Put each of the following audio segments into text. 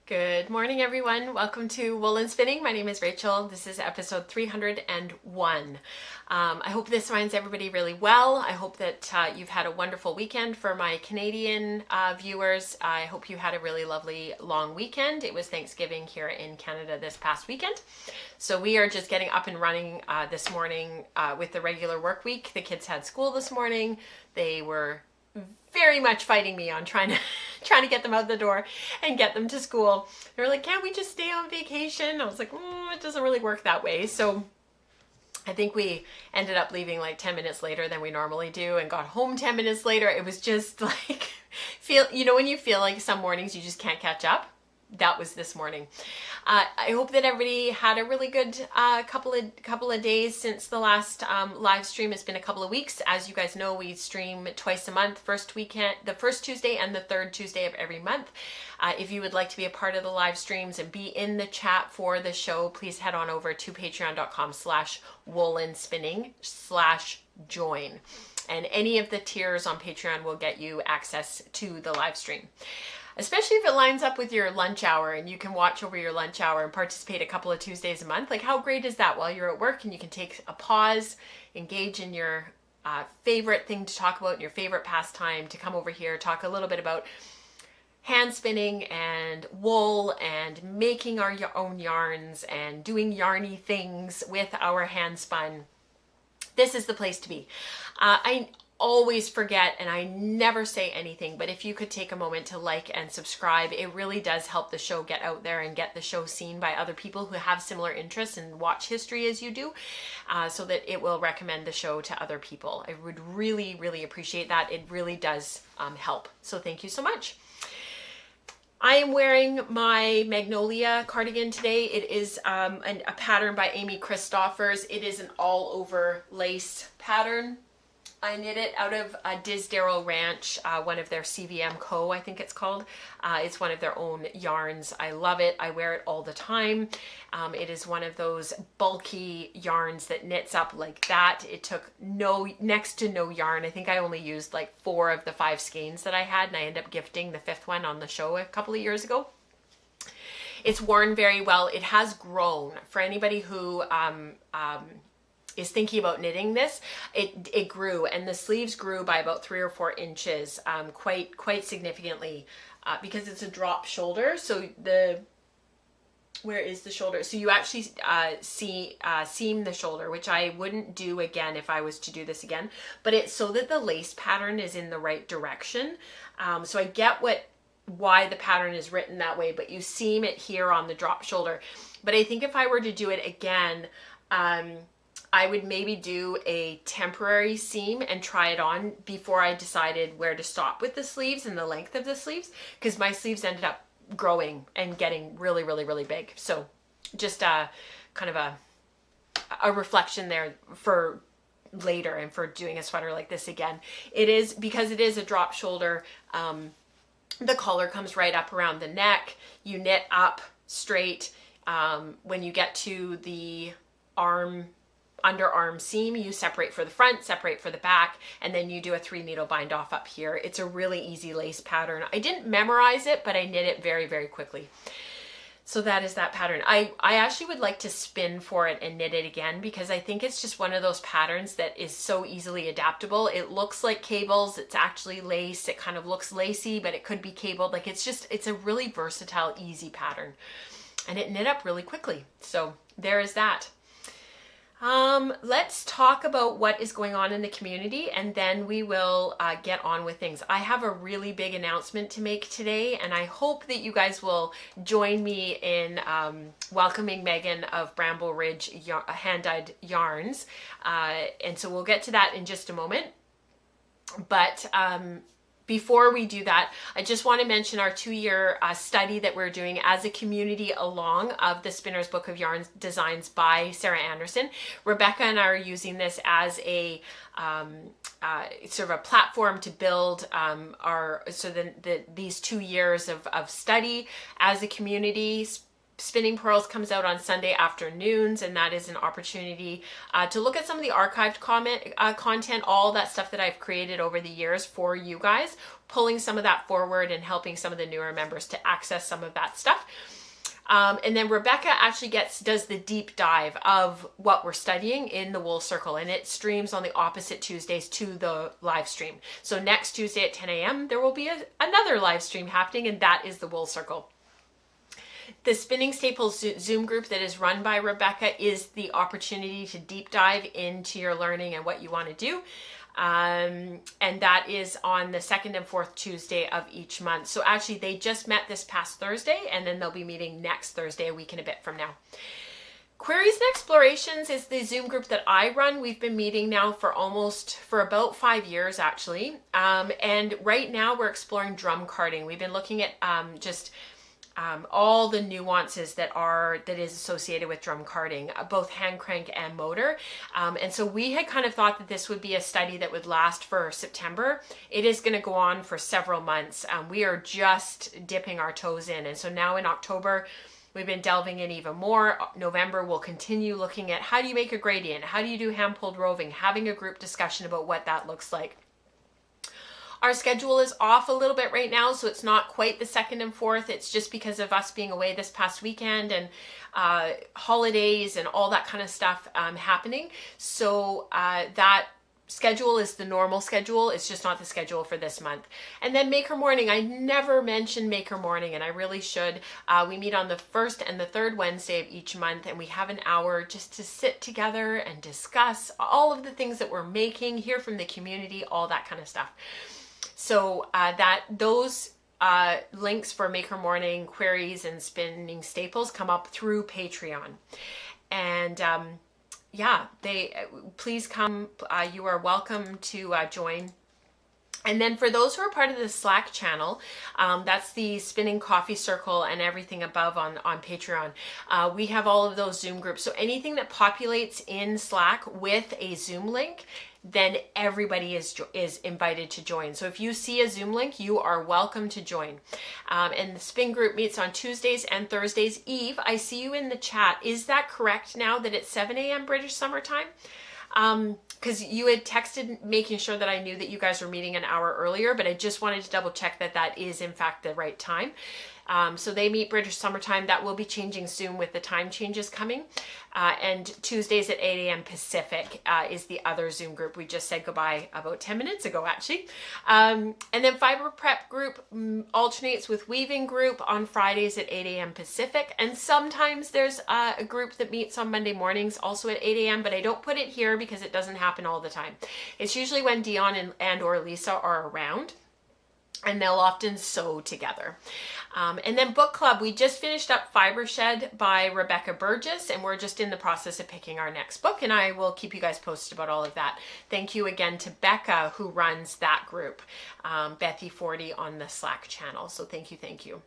Good morning, everyone. Welcome to Woolen Spinning. My name is Rachel. This is episode 301. I hope this finds everybody really well. I hope that you've had a wonderful weekend. For my Canadian viewers, I hope you had a really lovely long weekend. It was Thanksgiving here in Canada this past weekend. So we are just getting up and running this morning with the regular work week. The kids had school this morning. They were very much fighting me on trying to get them out the door and get them to school. They were like, can't we just stay on vacation? I was like, it doesn't really work that way. So I think we ended up leaving like 10 minutes later than we normally do and got home 10 minutes later. It was just like, when you feel like some mornings you just can't catch up? That was this morning. I hope that everybody had a really good couple of days since the last live stream. It's been a couple of weeks. As you guys know, we stream twice a month, the first Tuesday and the third Tuesday of every month. If you would like to be a part of the live streams and be in the chat for the show, please head on over to patreon.com/woolenspinning/join. And any of the tiers on Patreon will get you access to the live stream. Especially if it lines up with your lunch hour and you can watch over your lunch hour and participate a couple of Tuesdays a month. Like, how great is that while you're at work and you can take a pause, engage in your favorite thing to talk about, your favorite pastime, to come over here, talk a little bit about hand spinning and wool and making our own yarns and doing yarny things with our hand spun. This is the place to be. I always forget and I never say anything, but if you could take a moment to like and subscribe, it really does help the show get out there and get the show seen by other people who have similar interests and watch history as you do, so that it will recommend the show to other people. I would really, really appreciate that. It really does help. So thank you so much. I am wearing my Magnolia cardigan today. It is a pattern by Amy Christoffers. It is an all over lace pattern. I knit it out of Disdarrow Ranch, one of their CVM Co, I think it's called. It's one of their own yarns. I love it. I wear it all the time. It is one of those bulky yarns that knits up like that. It took next to no yarn. I think I only used like 4 of the 5 skeins that I had, and I ended up gifting the 5th one on the show a couple of years ago. It's worn very well. It has grown. For anybody who is thinking about knitting this, it grew, and the sleeves grew by about 3 or 4 inches, quite significantly, because it's a drop shoulder. So where is the shoulder? So you actually seam the shoulder, which I wouldn't do again if I was to do this again, but it's so that the lace pattern is in the right direction. So I get why the pattern is written that way, but you seam it here on the drop shoulder. But I think if I were to do it again, I would maybe do a temporary seam and try it on before I decided where to stop with the sleeves and the length of the sleeves, because my sleeves ended up growing and getting really, really, really big. So just kind of a reflection there for later and for doing a sweater like this again. It is, because it is a drop shoulder, the collar comes right up around the neck. You knit up straight. When you get to the underarm seam, you separate for the front, separate for the back, and then you do a 3 needle bind off up here. It's a really easy lace pattern. I didn't memorize it, but I knit it very, very quickly. So that is that pattern. I actually would like to spin for it and knit it again, because I think it's just one of those patterns that is so easily adaptable. It looks like cables. It's actually lace. It kind of looks lacy, but it could be cabled. Like, it's a really versatile, easy pattern, and it knit up really quickly. So there is that. Let's talk about what is going on in the community, and then we will get on with things. I have a really big announcement to make today, and I hope that you guys will join me in welcoming Megan of Bramble Ridge Hand-Dyed Yarns. And so we'll get to that in just a moment. But before we do that, I just want to mention our 2-year study that we're doing as a community along of the Spinner's Book of Yarns Designs by Sarah Anderson. Rebecca and I are using this as a sort of a platform to build these 2 years of study as a community, Spinning Pearls comes out on Sunday afternoons, and that is an opportunity to look at some of the archived content, all that stuff that I've created over the years for you guys, pulling some of that forward and helping some of the newer members to access some of that stuff. And then Rebecca actually does the deep dive of what we're studying in the Wool Circle, and it streams on the opposite Tuesdays to the live stream. So next Tuesday at 10 a.m. there will be another live stream happening, and that is the Wool Circle. The Spinning Staples Zoom group that is run by Rebecca is the opportunity to deep dive into your learning and what you want to do. And that is on the second and fourth Tuesday of each month. So actually they just met this past Thursday, and then they'll be meeting next Thursday, a week and a bit from now. Queries and Explorations is the Zoom group that I run. We've been meeting now for about 5 years actually. And right now we're exploring drum carding. We've been looking at all the nuances that is associated with drum carding, both hand crank and motor. And so we had kind of thought that this would be a study that would last for September. It is going to go on for several months. We are just dipping our toes in. And so now in October, we've been delving in even more. November, we'll continue looking at how do you make a gradient? How do you do hand-pulled roving? Having a group discussion about what that looks like. Our schedule is off a little bit right now, so it's not quite the 2nd and 4th. It's just because of us being away this past weekend and holidays and all that kind of stuff happening. So that schedule is the normal schedule. It's just not the schedule for this month. And then Maker Morning. I never mentioned Maker Morning, and I really should. We meet on the 1st and the 3rd Wednesday of each month, and we have an hour just to sit together and discuss all of the things that we're making, hear from the community, all that kind of stuff. So those links for Maker Morning, Queries, and Spinning Staples come up through Patreon. And yeah, please come. You are welcome to join. And then for those who are part of the Slack channel, that's the Spinning Coffee Circle and everything above on Patreon. We have all of those Zoom groups. So anything that populates in Slack with a Zoom link, then everybody is invited to join. So if you see a Zoom link, you are welcome to join. And the Spin group meets on Tuesdays and Thursdays. Eve, I see you in the chat. Is that correct now that it's 7 a.m. British Summer Time? Because you had texted making sure that I knew that you guys were meeting an hour earlier, but I just wanted to double check that that is in fact the right time. So they meet British summertime. That will be changing soon with the time changes coming. And Tuesdays at 8 a.m. Pacific is the other Zoom group. We just said goodbye about 10 minutes ago, actually. And then Fiber Prep group alternates with Weaving group on Fridays at 8 a.m. Pacific. And sometimes there's a group that meets on Monday mornings also at 8 a.m. But I don't put it here because it doesn't happen all the time. It's usually when Dion and or Lisa are around, and they'll often sew together. And then book club, we just finished up Fiber Shed by Rebecca Burgess, and we're just in the process of picking our next book, and I will keep you guys posted about all of that. Thank you again to Becca, who runs that group, Bethy40 on the Slack channel. So thank you, thank you.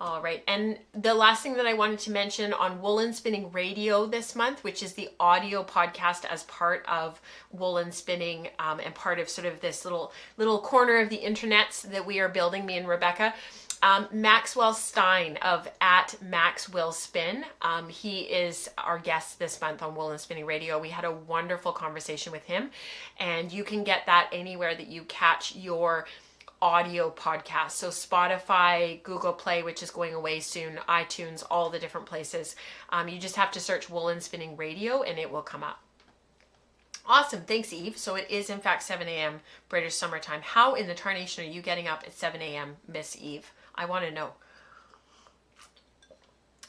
All right, and the last thing that I wanted to mention on Woolen Spinning Radio this month, which is the audio podcast as part of Woolen Spinning and part of sort of this little corner of the internet that we are building, me and Rebecca. Maxwell Stein of @MaxWillSpin. He is our guest this month on Woolen Spinning Radio. We had a wonderful conversation with him, and you can get that anywhere that you catch your audio podcast. So Spotify, Google Play, which is going away soon, iTunes, all the different places. You just have to search Woolen Spinning Radio and it will come up. Awesome. Thanks, Eve. So it is in fact 7 a.m. British summertime. How in the tarnation are you getting up at 7 a.m., Miss Eve? I want to know.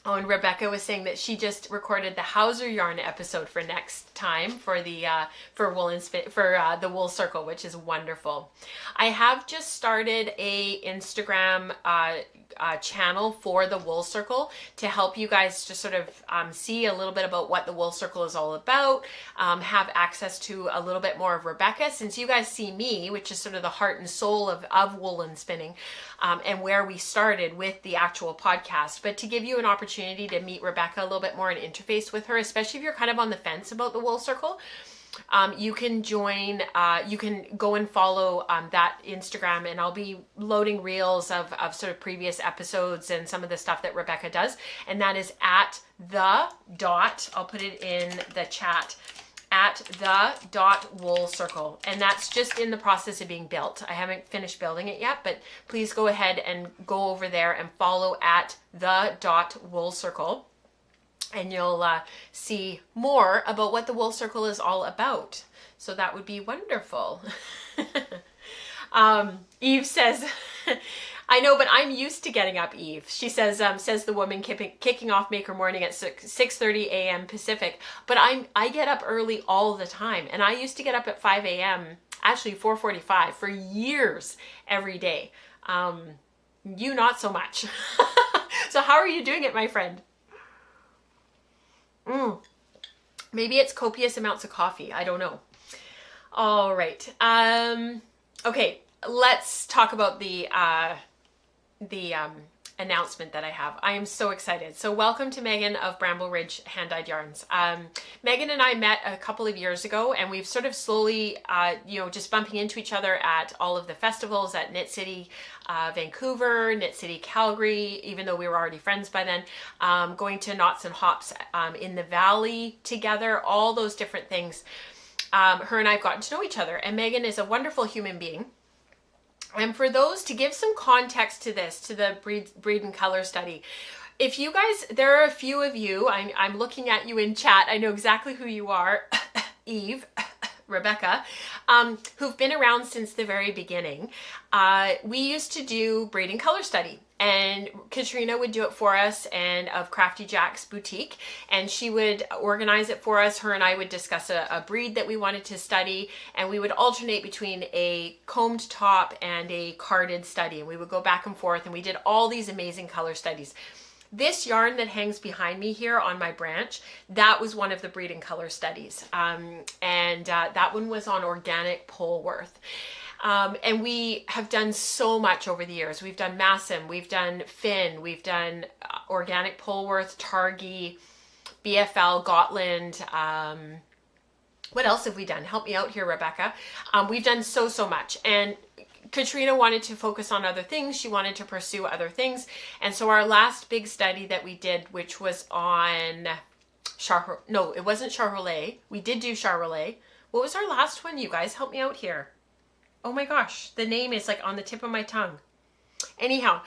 Oh, and Rebecca was saying that she just recorded the Hauser yarn episode for next time for the the Wool Circle, which is wonderful. I have just started a Instagram channel for the Wool Circle to help you guys just sort of see a little bit about what the Wool Circle is all about, have access to a little bit more of Rebecca, since you guys see me, which is sort of the heart and soul of Woolen Spinning, and where we started with the actual podcast, but to give you an opportunity to meet Rebecca a little bit more and interface with her, especially if you're kind of on the fence about the Wool Circle. you can join, you can go and follow that Instagram, and I'll be loading reels of sort of previous episodes and some of the stuff that Rebecca does. And that is at the dot, I'll put it in the chat, at the dot wool circle. And that's just in the process of being built. I haven't finished building it yet, but please go ahead and go over there and follow at the dot wool circle. And you'll see more about what the wool circle is all about. So that would be wonderful. Eve says, I know, but I'm used to getting up, Eve. She says, says the woman kicking off Maker Morning at 6:30 a.m. Pacific. But I get up early all the time. And I used to get up at 5 a.m., actually 4:45 for years every day. You not so much. So how are you doing it, my friend? Maybe it's copious amounts of coffee. I don't know. All right. Okay, let's talk about the announcement that I have. I am so excited. So welcome to Megan of Bramble Ridge Hand-Dyed Yarns. Megan and I met a couple of years ago, and we've sort of slowly, just bumping into each other at all of the festivals at Knit City Vancouver, Knit City Calgary, even though we were already friends by then, going to Knots and Hops in the Valley together, all those different things. Her and I have gotten to know each other, and Megan is a wonderful human being. And for those, to give some context to this, to the breed and color study, if you guys, there are a few of you, I'm looking at you in chat, I know exactly who you are, Eve, Rebecca, who've been around since the very beginning. We used to do breed and color study, and Katrina would do it for us, and of Crafty Jack's boutique, and she would organize it for us. Her and I would discuss a breed that we wanted to study, and we would alternate between a combed top and a carded study, and we would go back and forth, and we did all these amazing color studies. This yarn that hangs behind me here on my branch, that was one of the breed and color studies, and that one was on organic Polworth. And we have done so much over the years. We've done Masson, we've done Finn, we've done organic Polworth, Targhee, BFL, Gotland. What else have we done? Help me out here, Rebecca. We've done so much. And Katrina wanted to focus on other things. She wanted to pursue other things. And so our last big study that we did, which was on no, it wasn't Charollais. We did do Charollais. What was our last one, you guys? Help me out here. Oh my gosh, the name is like on the tip of my tongue. Anyhow,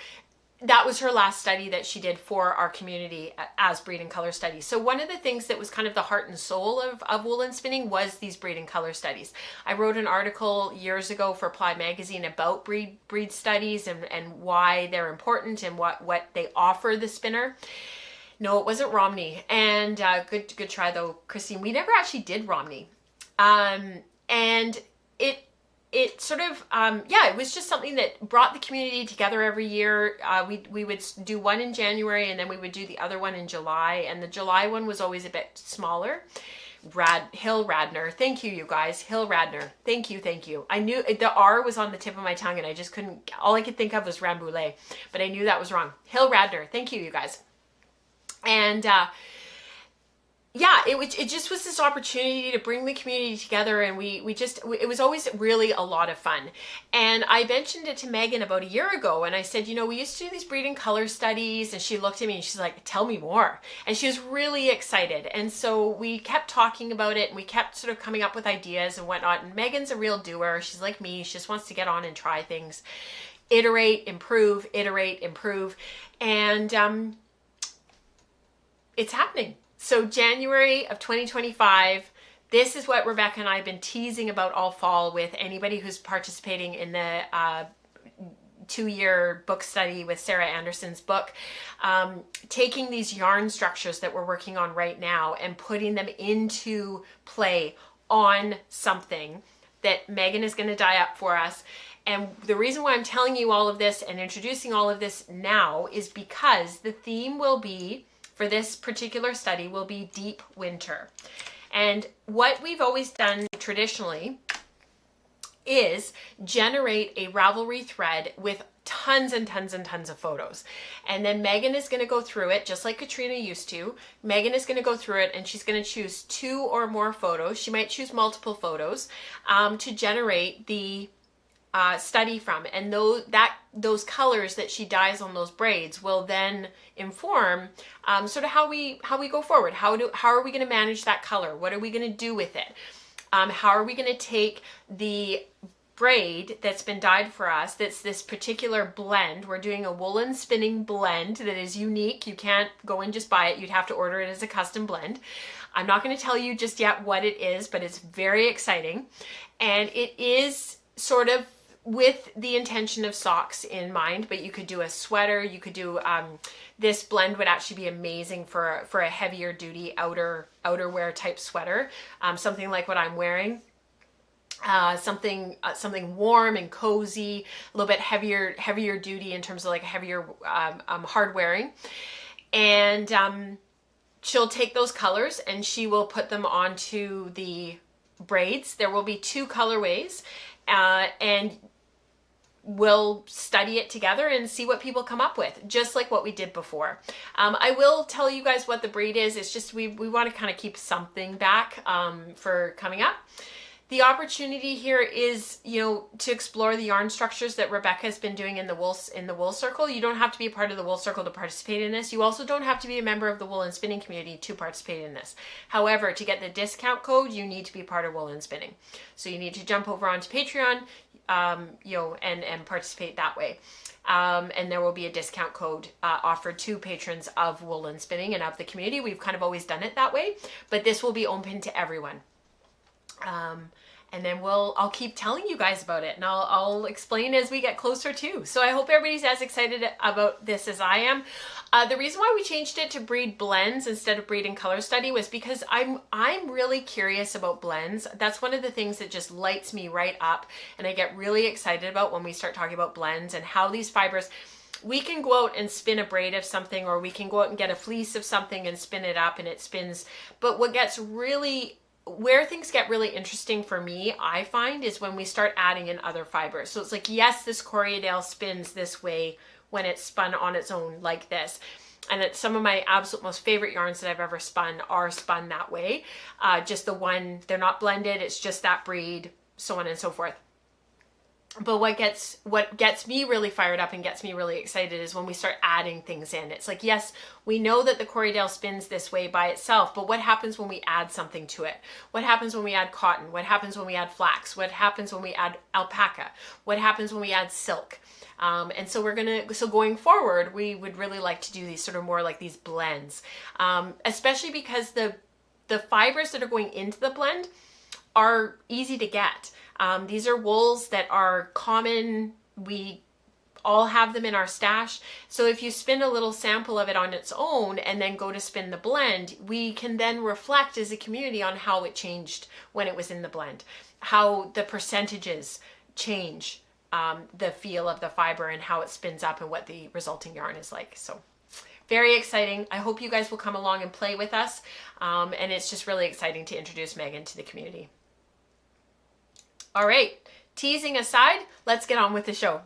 that was her last study that she did for our community as breed and color studies. So one of the things that was kind of the heart and soul of woolen spinning was these breed and color studies. I wrote an article years ago for Ply Magazine about breed studies and why they're important and what they offer the spinner. No, it wasn't Romney. And good try though, Christine. We never actually did Romney. And it sort of, it was just something that brought the community together every year. We would do one in January, and then we would do the other one in July. And the July one was always a bit smaller. Hill Radner. Thank you, you guys. Hill Radner. Thank you. I knew the R was on the tip of my tongue, and I just couldn't, all I could think of was Rambouillet, but I knew that was wrong. Hill Radner. Thank you, you guys. And, it just was this opportunity to bring the community together, and it was always really a lot of fun. And I mentioned it to Megan about a year ago, and I said, we used to do these breed and color studies, and she looked at me and she's like, tell me more. And she was really excited. And so we kept talking about it, and we kept sort of coming up with ideas and whatnot. And Megan's a real doer. She's like me. She just wants to get on and try things. Iterate, improve. And it's happening. So January of 2025, this is what Rebecca and I have been teasing about all fall with anybody who's participating in the 2-year book study with Sarah Anderson's book, taking these yarn structures that we're working on right now and putting them into play on something that Megan is going to dye up for us. And the reason why I'm telling you all of this and introducing all of this now is because the theme will be, for this particular study, will be deep winter. And what we've always done traditionally is generate a Ravelry thread with tons and tons and tons of photos. And then Megan is going to go through it just like Katrina used to. Megan is going to go through it and she's going to choose 2 or more photos. She might choose multiple photos to generate the study from. And those colors that she dyes on those braids will then inform sort of how we go forward. How are we going to manage that color? What are we going to do with it? How are we going to take the braid that's been dyed for us, that's this particular blend. We're doing a woolen spinning blend that is unique. You can't go and just buy it. You'd have to order it as a custom blend. I'm not going to tell you just yet what it is, but it's very exciting. And it is sort of with the intention of socks in mind, but you could do a sweater. You could do, this blend would actually be amazing for a heavier duty outerwear type sweater. Something like what I'm wearing. Something warm and cozy, a little bit heavier duty in terms of like heavier hard wearing. And she'll take those colors and she will put them onto the braids. There will be 2 colorways, and we'll study it together and see what people come up with, just like what we did before. I will tell you guys what the braid is. It's just we want to kind of keep something back for coming up. The opportunity here is, to explore the yarn structures that Rebecca has been doing in the wool circle. You don't have to be a part of the wool circle to participate in this. You also don't have to be a member of the wool and spinning community to participate in this. However, to get the discount code, you need to be part of wool and spinning. So you need to jump over onto Patreon, and participate that way. And there will be a discount code offered to patrons of wool and spinning and of the community. We've kind of always done it that way, but this will be open to everyone. And then I'll keep telling you guys about it, and I'll explain as we get closer too. So I hope everybody's as excited about this as I am. The reason why we changed it to breed blends instead of breed and color study was because I'm really curious about blends. That's one of the things that just lights me right up, and I get really excited about when we start talking about blends and how these fibers. We can go out and spin a braid of something, or we can go out and get a fleece of something and spin it up and it spins. But where things get really interesting for me, I find, is when we start adding in other fibers. So it's like, yes, this Corriedale spins this way when it's spun on its own like this. And it's some of my absolute most favorite yarns that I've ever spun are spun that way. Just the one, they're not blended, it's just that breed, so on and so forth. But what gets me really fired up and gets me really excited is when we start adding things in. It's like, yes, we know that the Corriedale spins this way by itself, but what happens when we add something to it? What happens when we add cotton? What happens when we add flax? What happens when we add alpaca? What happens when we add silk? And so going forward, we would really like to do these sort of more like these blends, especially because the fibers that are going into the blend are easy to get. These are wools that are common. We all have them in our stash. So if you spin a little sample of it on its own and then go to spin the blend, we can then reflect as a community on how it changed when it was in the blend, how the percentages change the feel of the fiber and how it spins up and what the resulting yarn is like. So very exciting. I hope you guys will come along and play with us. And it's just really exciting to introduce Megan to the community. All right, teasing aside, let's get on with the show.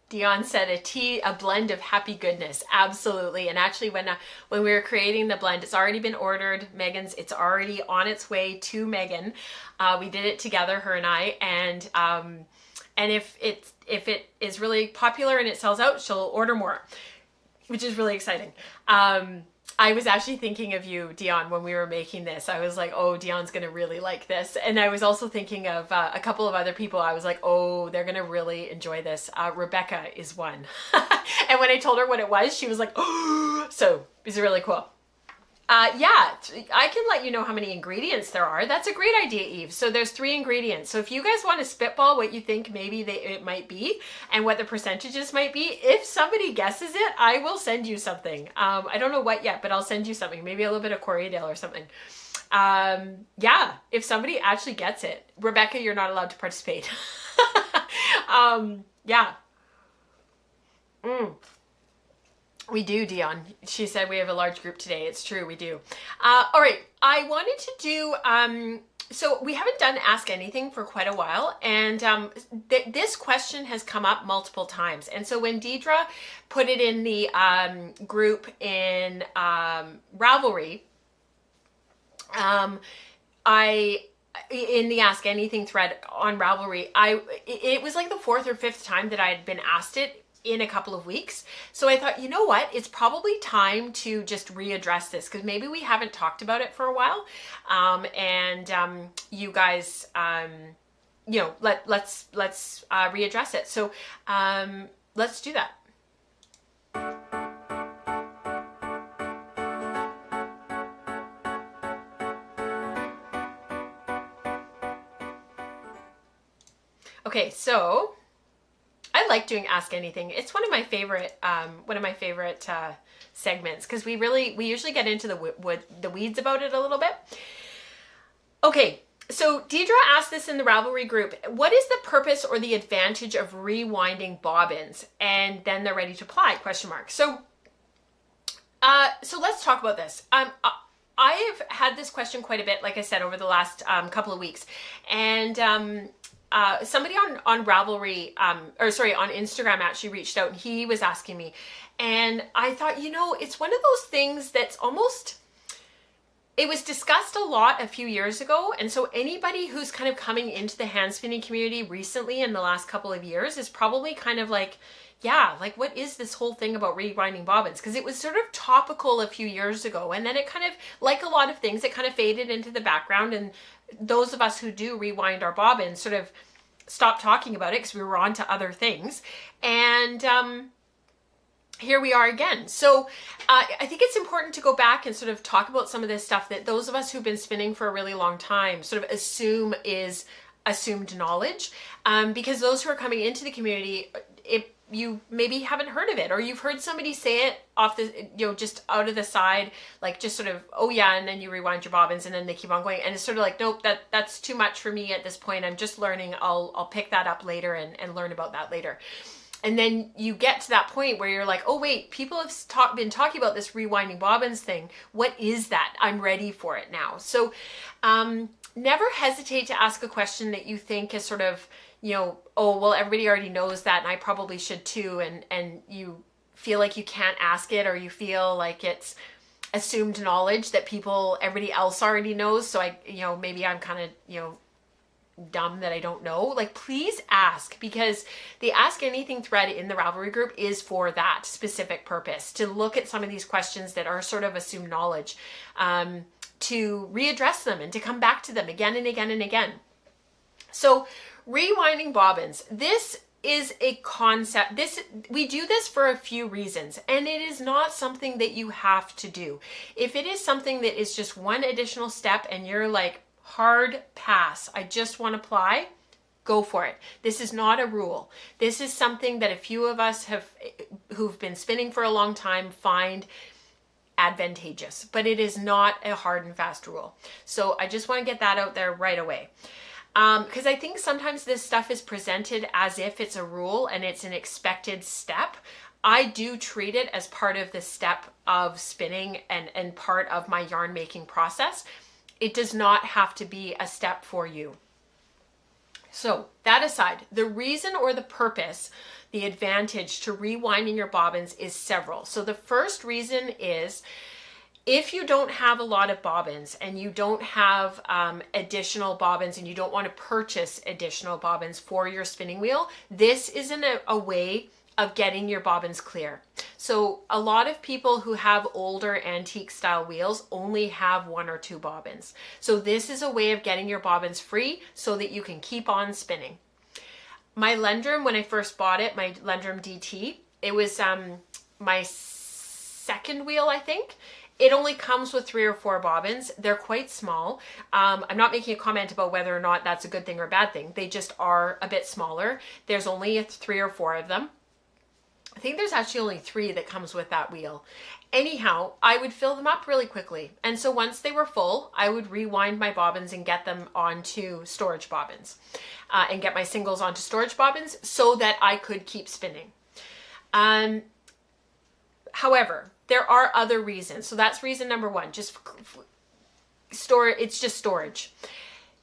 Dion said a blend of happy goodness. Absolutely. And actually when we were creating the blend, it's already been ordered. It's already on its way to Megan. We did it together, her and I. And if it is really popular and it sells out, she'll order more, which is really exciting. I was actually thinking of you, Dion, when we were making this. I was like, oh, Dion's going to really like this. And I was also thinking of a couple of other people. I was like, oh, they're going to really enjoy this. Rebecca is one. And when I told her what it was, she was like, oh, so it's really cool. Yeah, I can let you know how many ingredients there are. That's a great idea, Eve. So there's 3 ingredients. So if you guys want to spitball what you think maybe it might be and what the percentages might be, if somebody guesses it, I will send you something. I don't know what yet, but I'll send you something. Maybe a little bit of Corriedale or something. Yeah, if somebody actually gets it. Rebecca, you're not allowed to participate. Yeah. We do, Dion. She said we have a large group today. It's true, we do. All right, I wanted to do, so we haven't done Ask Anything for quite a while, and this question has come up multiple times. And so when Deidre put it in the group in Ravelry, in the Ask Anything thread on Ravelry, it was like the 4th or 5th time that I had been asked it in a couple of weeks. So I thought, you know what, it's probably time to just readdress this, because maybe we haven't talked about it for a while. You guys, you know, let's readdress it. So let's do that. Okay, so I like doing Ask Anything. It's one of my favorite segments, because we usually get into the weeds about it a little bit. Okay, so Deidre asked this in the Ravelry group. What is the purpose or the advantage of rewinding bobbins? And then they're ready to apply, question mark. So let's talk about this. I have had this question quite a bit, like I said, over the last couple of weeks. And somebody on Ravelry, on Instagram actually reached out, and he was asking me, and I thought, you know, it's one of those things that's almost, it was discussed a lot a few years ago. And so anybody who's kind of coming into the hand spinning community recently in the last couple of years is probably kind of like, yeah, like what is this whole thing about rewinding bobbins? Because it was sort of topical a few years ago, and then it kind of, like a lot of things, it kind of faded into the background, and those of us who do rewind our bobbins sort of stopped talking about it because we were on to other things. And here we are again. So I think it's important to go back and sort of talk about some of this stuff that those of us who've been spinning for a really long time sort of assume is assumed knowledge, because those who are coming into the community, you maybe haven't heard of it, or you've heard somebody say it off the, you know, just out of the side, like just sort of, oh yeah, and then you rewind your bobbins, and then they keep on going, and it's sort of like, nope, that's too much for me at this point. I'm just learning. I'll pick that up later and learn about that later. And then you get to that point where you're like, oh wait, people have been talking about this rewinding bobbins thing. What is that? I'm ready for it now. So never hesitate to ask a question that you think is sort of, you know, oh, well, everybody already knows that, and I probably should too, and you feel like you can't ask it, or you feel like it's assumed knowledge that everybody else already knows, so maybe I'm kind of, you know, dumb that I don't know. Like, please ask, because the Ask Anything thread in the Ravelry group is for that specific purpose, to look at some of these questions that are sort of assumed knowledge, to readdress them and to come back to them again and again and again. So rewinding bobbins, this is a concept. We do this for a few reasons, and it is not something that you have to do. If it is something that is just one additional step and you're like, hard pass, I just want to apply, go for it. This is not a rule. This is something that a few of us who've been spinning for a long time find advantageous, but it is not a hard and fast rule. So I just want to get that out there right away. Because I think sometimes this stuff is presented as if it's a rule and it's an expected step. I do treat it as part of the step of spinning and part of my yarn making process. It does not have to be a step for you. So that aside, the reason or the purpose, the advantage to rewinding your bobbins is several. So the first reason is, if you don't have a lot of bobbins and you don't have additional bobbins and you don't want to purchase additional bobbins for your spinning wheel, this isn't a way of getting your bobbins clear. So a lot of people who have older antique style wheels only have 1 or 2 bobbins. So this is a way of getting your bobbins free so that you can keep on spinning. My Lendrum, when I first bought it, my Lendrum DT, it was my second wheel, I think. It only comes with 3 or 4 bobbins. They're quite small. I'm not making a comment about whether or not that's a good thing or a bad thing. They just are a bit smaller. There's only 3 or 4 of them. I think there's actually only 3 that comes with that wheel. Anyhow, I would fill them up really quickly. And so once they were full, I would rewind my bobbins and get them onto storage bobbins and get my singles onto storage bobbins so that I could keep spinning. However, there are other reasons. So that's reason number 1, just it's just storage.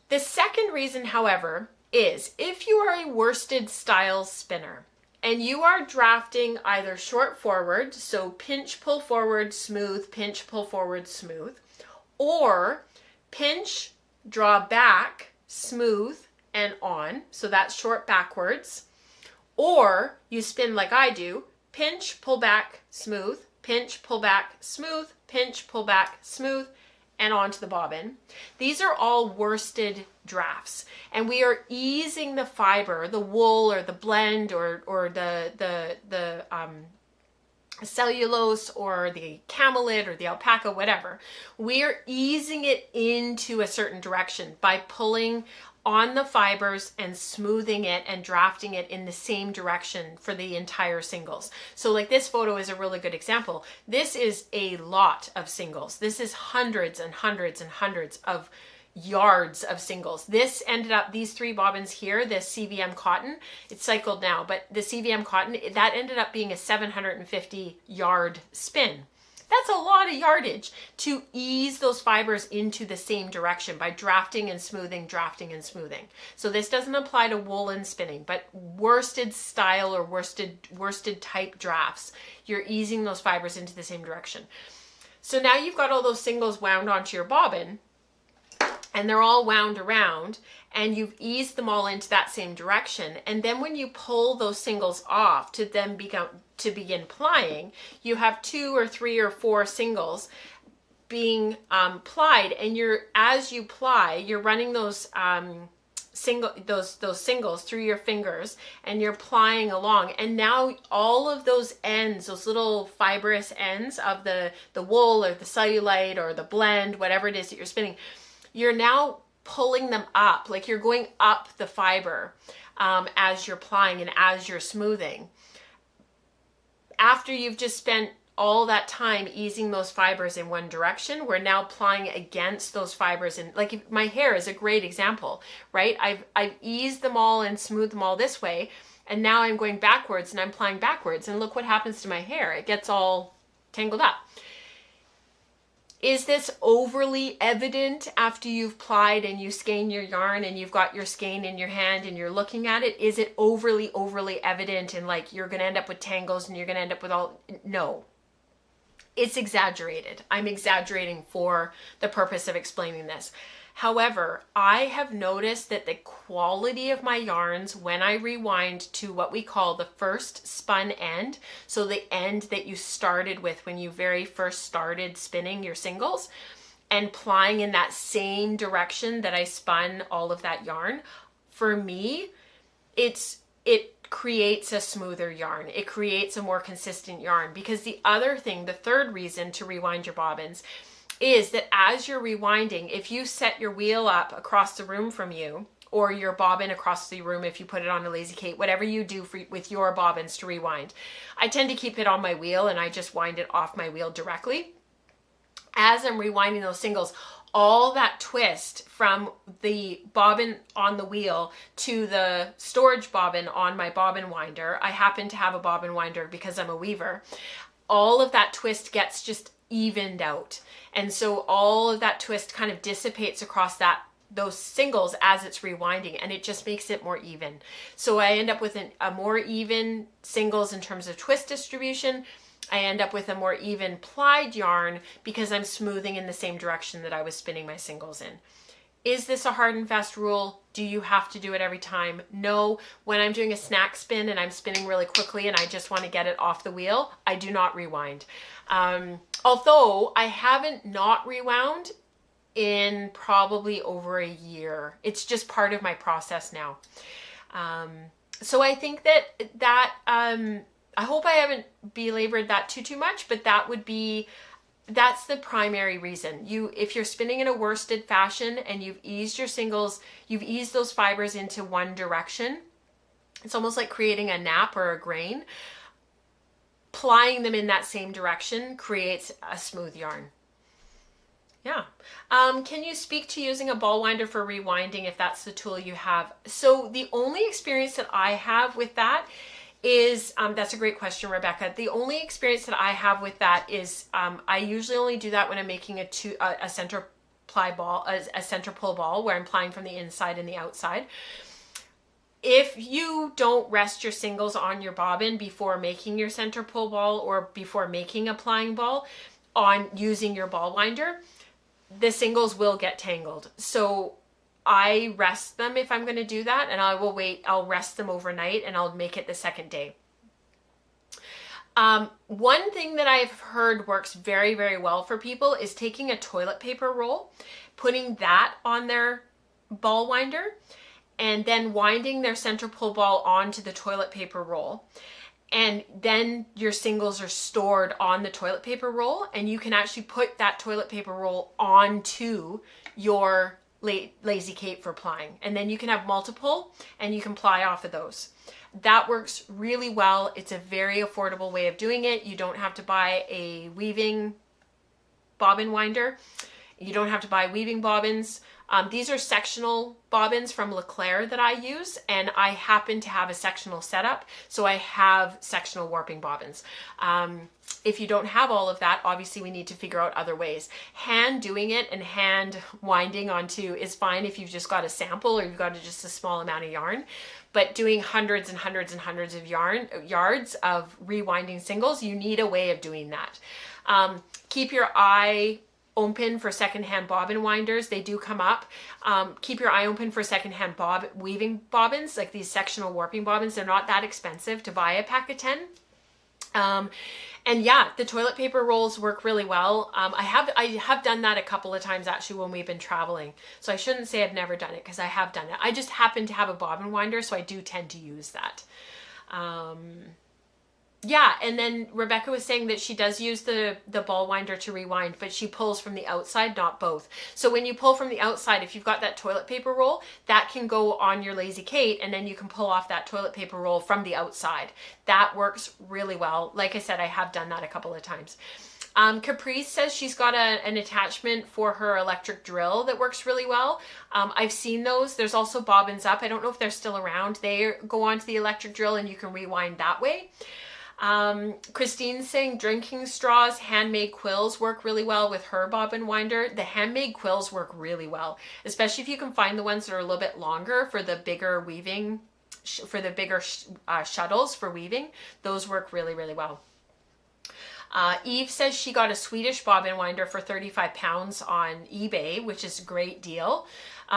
The second reason, however, is if you are a worsted style spinner, and you are drafting either short forward, so pinch, pull forward, smooth, pinch, pull forward, smooth, or pinch, draw back, smooth, and on, so that's short backwards, or you spin like I do, pinch, pull back, smooth, pinch, pull back, smooth, pinch, pull back, smooth, and onto the bobbin. These are all worsted drafts, and we are easing the fiber, the wool or the blend or the cellulose or the camelid or the alpaca, whatever. We are easing it into a certain direction by pulling on the fibers and smoothing it and drafting it in the same direction for the entire singles. So like this photo is a really good example. This is a lot of singles. This is hundreds and hundreds and hundreds of yards of singles. This ended up, these 3 bobbins here, this CVM cotton, it's cycled now, but the CVM cotton, that ended up being a 750 yard spin. That's a lot of yardage to ease those fibers into the same direction by drafting and smoothing, drafting and smoothing. So this doesn't apply to woolen spinning, but worsted style or worsted type drafts, you're easing those fibers into the same direction. So now you've got all those singles wound onto your bobbin, and they're all wound around, and you've eased them all into that same direction. And then when you pull those singles off to then begin plying, you have 2 or 3 or 4 singles being plied, and as you ply, you're running those singles through your fingers, and you're plying along. And now all of those ends, those little fibrous ends of the wool or the cellulite or the blend, whatever it is that you're spinning, you're now pulling them up, like you're going up the fiber as you're plying and as you're smoothing. After you've just spent all that time easing those fibers in one direction, we're now plying against those fibers. And like my hair is a great example, right? I've eased them all and smoothed them all this way, and now I'm going backwards and I'm plying backwards, and look what happens to my hair. It gets all tangled up. Is this overly evident after you've plied and you skein your yarn and you've got your skein in your hand and you're looking at it? Is it overly evident and like you're going to end up with tangles and you're going to end up with all? No. It's exaggerated. I'm exaggerating for the purpose of explaining this. However, I have noticed that the quality of my yarns when I rewind to what we call the first spun end, so the end that you started with when you very first started spinning your singles, and plying in that same direction that I spun all of that yarn, for me, it creates a smoother yarn. It creates a more consistent yarn. Because the other thing, the third reason to rewind your bobbins, is that as you're rewinding, if you set your wheel up across the room from you, or your bobbin across the room if you put it on a Lazy Kate, whatever you do with your bobbins to rewind. I tend to keep it on my wheel and I just wind it off my wheel directly. As I'm rewinding those singles, all that twist from the bobbin on the wheel to the storage bobbin on my bobbin winder, I happen to have a bobbin winder because I'm a weaver, all of that twist gets just evened out. And so all of that twist kind of dissipates across those singles as it's rewinding, and it just makes it more even. So I end up with a more even singles in terms of twist distribution. I end up with a more even plied yarn because I'm smoothing in the same direction that I was spinning my singles in. Is this a hard and fast rule? Do you have to do it every time? No. When I'm doing a snack spin and I'm spinning really quickly and I just want to get it off the wheel, I do not rewind. Although I haven't not rewound in probably over a year. It's just part of my process now. So I think that I hope I haven't belabored that too much, but that would be that's the primary reason. If you're spinning in a worsted fashion and you've eased your singles, you've eased those fibers into one direction. It's almost like creating a nap or a grain. Plying them in that same direction creates a smooth yarn. Yeah. Can you speak to using a ball winder for rewinding if that's the tool you have? So the only experience that I have with that is, that's a great question, Rebecca. The only experience that I have with that is I usually only do that when I'm making a center ply ball, a center pull ball, where I'm plying from the inside and the outside. If you don't rest your singles on your bobbin before making your center pull ball or before making a plying ball on using your ball winder, the singles will get tangled. So I rest them if I'm going to do that, and I'll rest them overnight and I'll make it the second day. One thing that I've heard works very, very well for people is taking a toilet paper roll, putting that on their ball winder, and then winding their center pull ball onto the toilet paper roll. And then your singles are stored on the toilet paper roll, and you can actually put that toilet paper roll onto your Lazy Kate for plying. And then you can have multiple and you can ply off of those. That works really well. It's a very affordable way of doing it. You don't have to buy a weaving bobbin winder. You don't have to buy weaving bobbins. These are sectional bobbins from Leclerc that I use, and I happen to have a sectional setup, so I have sectional warping bobbins. If you don't have all of that, obviously we need to figure out other ways. Hand doing it and hand winding onto is fine if you've just got a sample or you've got just a small amount of yarn, but doing hundreds and hundreds and hundreds of yards of rewinding singles, you need a way of doing that. Keep your eye open for secondhand bobbin winders. They do come up. Keep your eye open for secondhand weaving bobbins, like these sectional warping bobbins. They're not that expensive to buy a pack of 10. And yeah, the toilet paper rolls work really well. I have done that a couple of times actually when we've been traveling. So I shouldn't say I've never done it, because I have done it. I just happen to have a bobbin winder, so I do tend to use that. Yeah, and then Rebecca was saying that she does use the ball winder to rewind, but she pulls from the outside, not both. So when you pull from the outside, if you've got that toilet paper roll, that can go on your Lazy Kate, and then you can pull off that toilet paper roll from the outside. That works really well. Like I said, I have done that a couple of times. Caprice says she's got an attachment for her electric drill that works really well. I've seen those. There's also bobbins up. I don't know if they're still around. They go onto the electric drill and you can rewind that way. Christine's saying drinking straws, handmade quills work really well with her bobbin winder. The handmade quills work really well, especially if you can find the ones that are a little bit longer for the bigger weaving, for the bigger shuttles for weaving. Those work really, really well. Eve says she got a Swedish bobbin winder for 35 pounds on eBay, which is a great deal.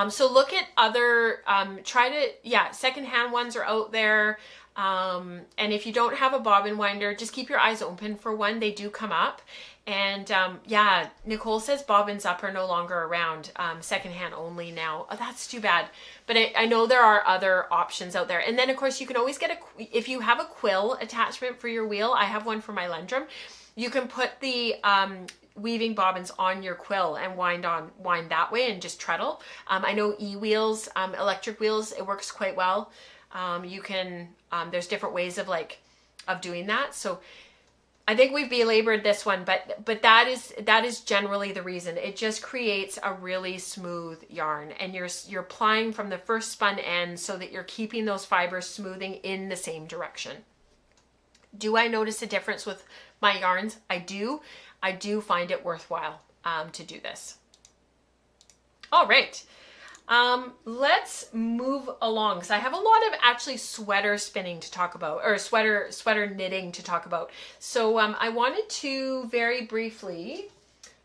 So look at other, secondhand ones are out there. And if you don't have a bobbin winder, just keep your eyes open for one. They do come up. And yeah, Nicole says bobbins up are no longer around, secondhand only now. Oh, that's too bad. But I know there are other options out there. And then of course you can always get if you have a quill attachment for your wheel, I have one for my Lendrum. You can put the weaving bobbins on your quill and wind that way and just treadle. I know e-wheels, electric wheels, it works quite well. You can, there's different ways of doing that. So I think we've belabored this one, but that is generally the reason. It just creates a really smooth yarn, and you're plying from the first spun end so that you're keeping those fibers smoothing in the same direction. Do I notice a difference with my yarns? I do. I do find it worthwhile to do this. All right. Let's move along, because I have a lot of actually sweater spinning to talk about, or sweater knitting to talk about. So I wanted to very briefly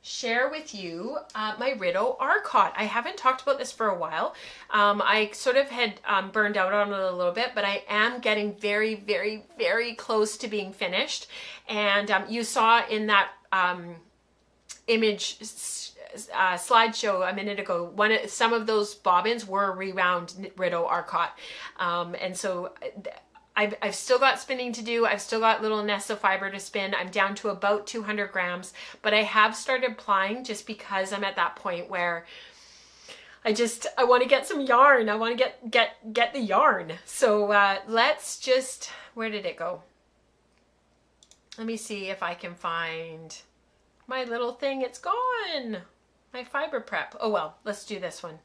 share with you my Rideau-Arcott. I haven't talked about this for a while. I sort of had burned out on it a little bit, but I am getting very, very, very close to being finished. And you saw in that image slideshow a minute ago, some of those bobbins were rewound Rideau-Arcott, and so I've still got spinning to do. I've still got little nests of fiber to spin. I'm down to about 200 grams, but I have started plying just because I'm at that point where I want to get some yarn. I want to get the yarn. So let's just, where did it go? Let me see if I can find my little thing. It's gone. My fiber prep. Oh well, let's do this one.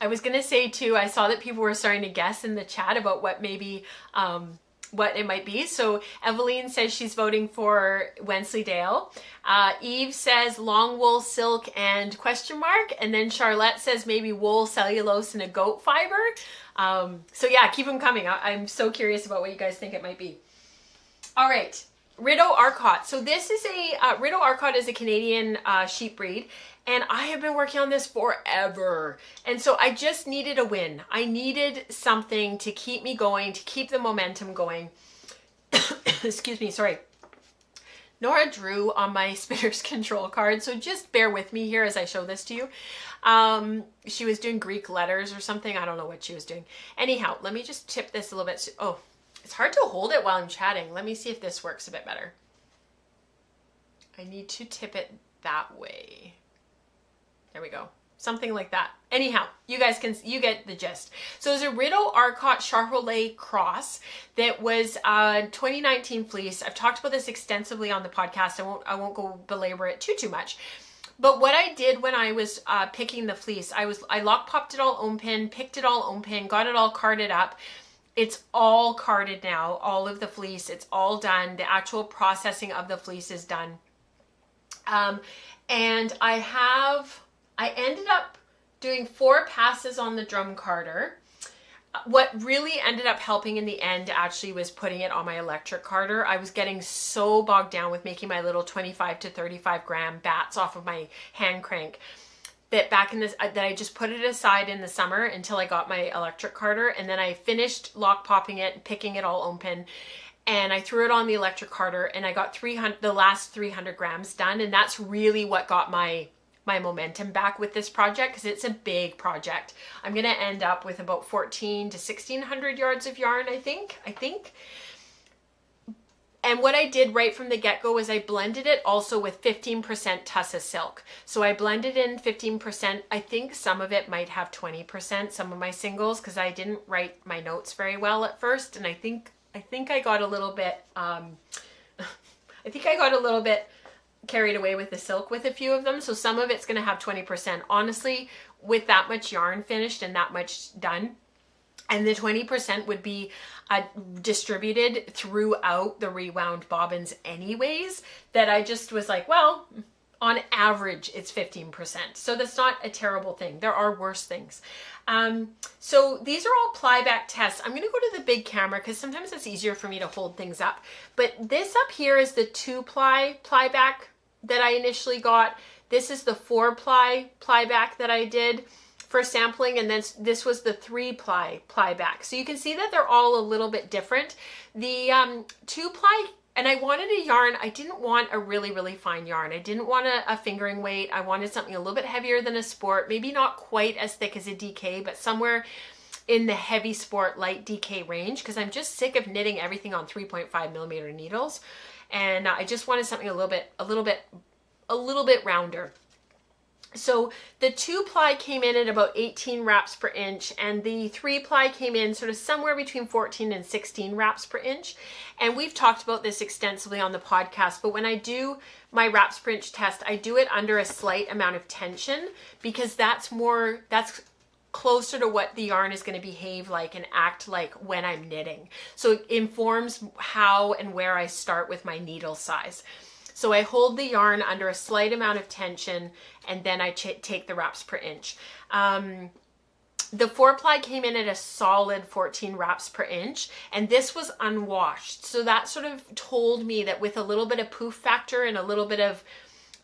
I was going to say too, I saw that people were starting to guess in the chat about what maybe, what it might be. So Eveline says she's voting for Wensleydale. Eve says long wool, silk, and question mark. And then Charlotte says maybe wool, cellulose, and a goat fiber. So yeah, keep them coming. I'm so curious about what you guys think it might be. All right. Rideau-Arcott. So this is a, Rideau-Arcott is a Canadian sheep breed, and I have been working on this forever. And so I just needed a win. I needed something to keep me going, to keep the momentum going. Excuse me, sorry. Nora drew on my spinner's control card, so just bear with me here as I show this to you. She was doing Greek letters or something. I don't know what she was doing. Anyhow, let me just tip this a little bit. Oh, it's hard to hold it while I'm chatting. Let me see if this works a bit better. I need to tip it that way. There we go. Something like that. Anyhow, you get the gist. So it's a Rideau-Arcott Charollais cross that was 2019 fleece. I've talked about this extensively on the podcast. I won't go belabor it too much. But what I did when I was picking the fleece, I lock popped it all own pin, picked it all own pin, got it all carded up. It's all carded now, all of the fleece. It's all done. The actual processing of the fleece is done. And I ended up doing 4 passes on the drum carder. What really ended up helping in the end actually was putting it on my electric carder. I was getting so bogged down with making my little 25 to 35 gram bats off of my hand crank that that I just put it aside in the summer until I got my electric carder, and then I finished lock popping it, picking it all open, and I threw it on the electric carder, and I got the last 300 grams done, and that's really what got my momentum back with this project, because it's a big project. I'm gonna end up with about 14 to 1600 yards of yarn, I think. And what I did right from the get-go was I blended it also with 15% Tussa silk. So I blended in 15%. I think some of it might have 20%, some of my singles, because I didn't write my notes very well at first. And I think I got a little bit, I think I got a little bit carried away with the silk with a few of them. So some of it's going to have 20%. Honestly, with that much yarn finished and that much done, and the 20% would be distributed throughout the rewound bobbins anyways, that I just was like, well, on average, it's 15%. So that's not a terrible thing. There are worse things. So these are all ply back tests. I'm going to go to the big camera because sometimes it's easier for me to hold things up. But this up here is the 2-ply back that I initially got. This is the 4-ply back that I did for sampling, and then this was the 3-ply back. So you can see that they're all a little bit different. The 2-ply, and I wanted a yarn, I didn't want a really, really fine yarn. I didn't want a fingering weight. I wanted something a little bit heavier than a sport, maybe not quite as thick as a DK, but somewhere in the heavy sport, light DK range, because I'm just sick of knitting everything on 3.5 millimeter needles. And I just wanted something a little bit rounder. So the 2-ply came in at about 18 wraps per inch, and the 3-ply came in sort of somewhere between 14 and 16 wraps per inch. And we've talked about this extensively on the podcast, but when I do my wraps per inch test, I do it under a slight amount of tension, because that's closer to what the yarn is going to behave like and act like when I'm knitting. So it informs how and where I start with my needle size. So I hold the yarn under a slight amount of tension, and then I take the wraps per inch. The 4-ply came in at a solid 14 wraps per inch, and this was unwashed. So that sort of told me that with a little bit of poof factor and a little bit of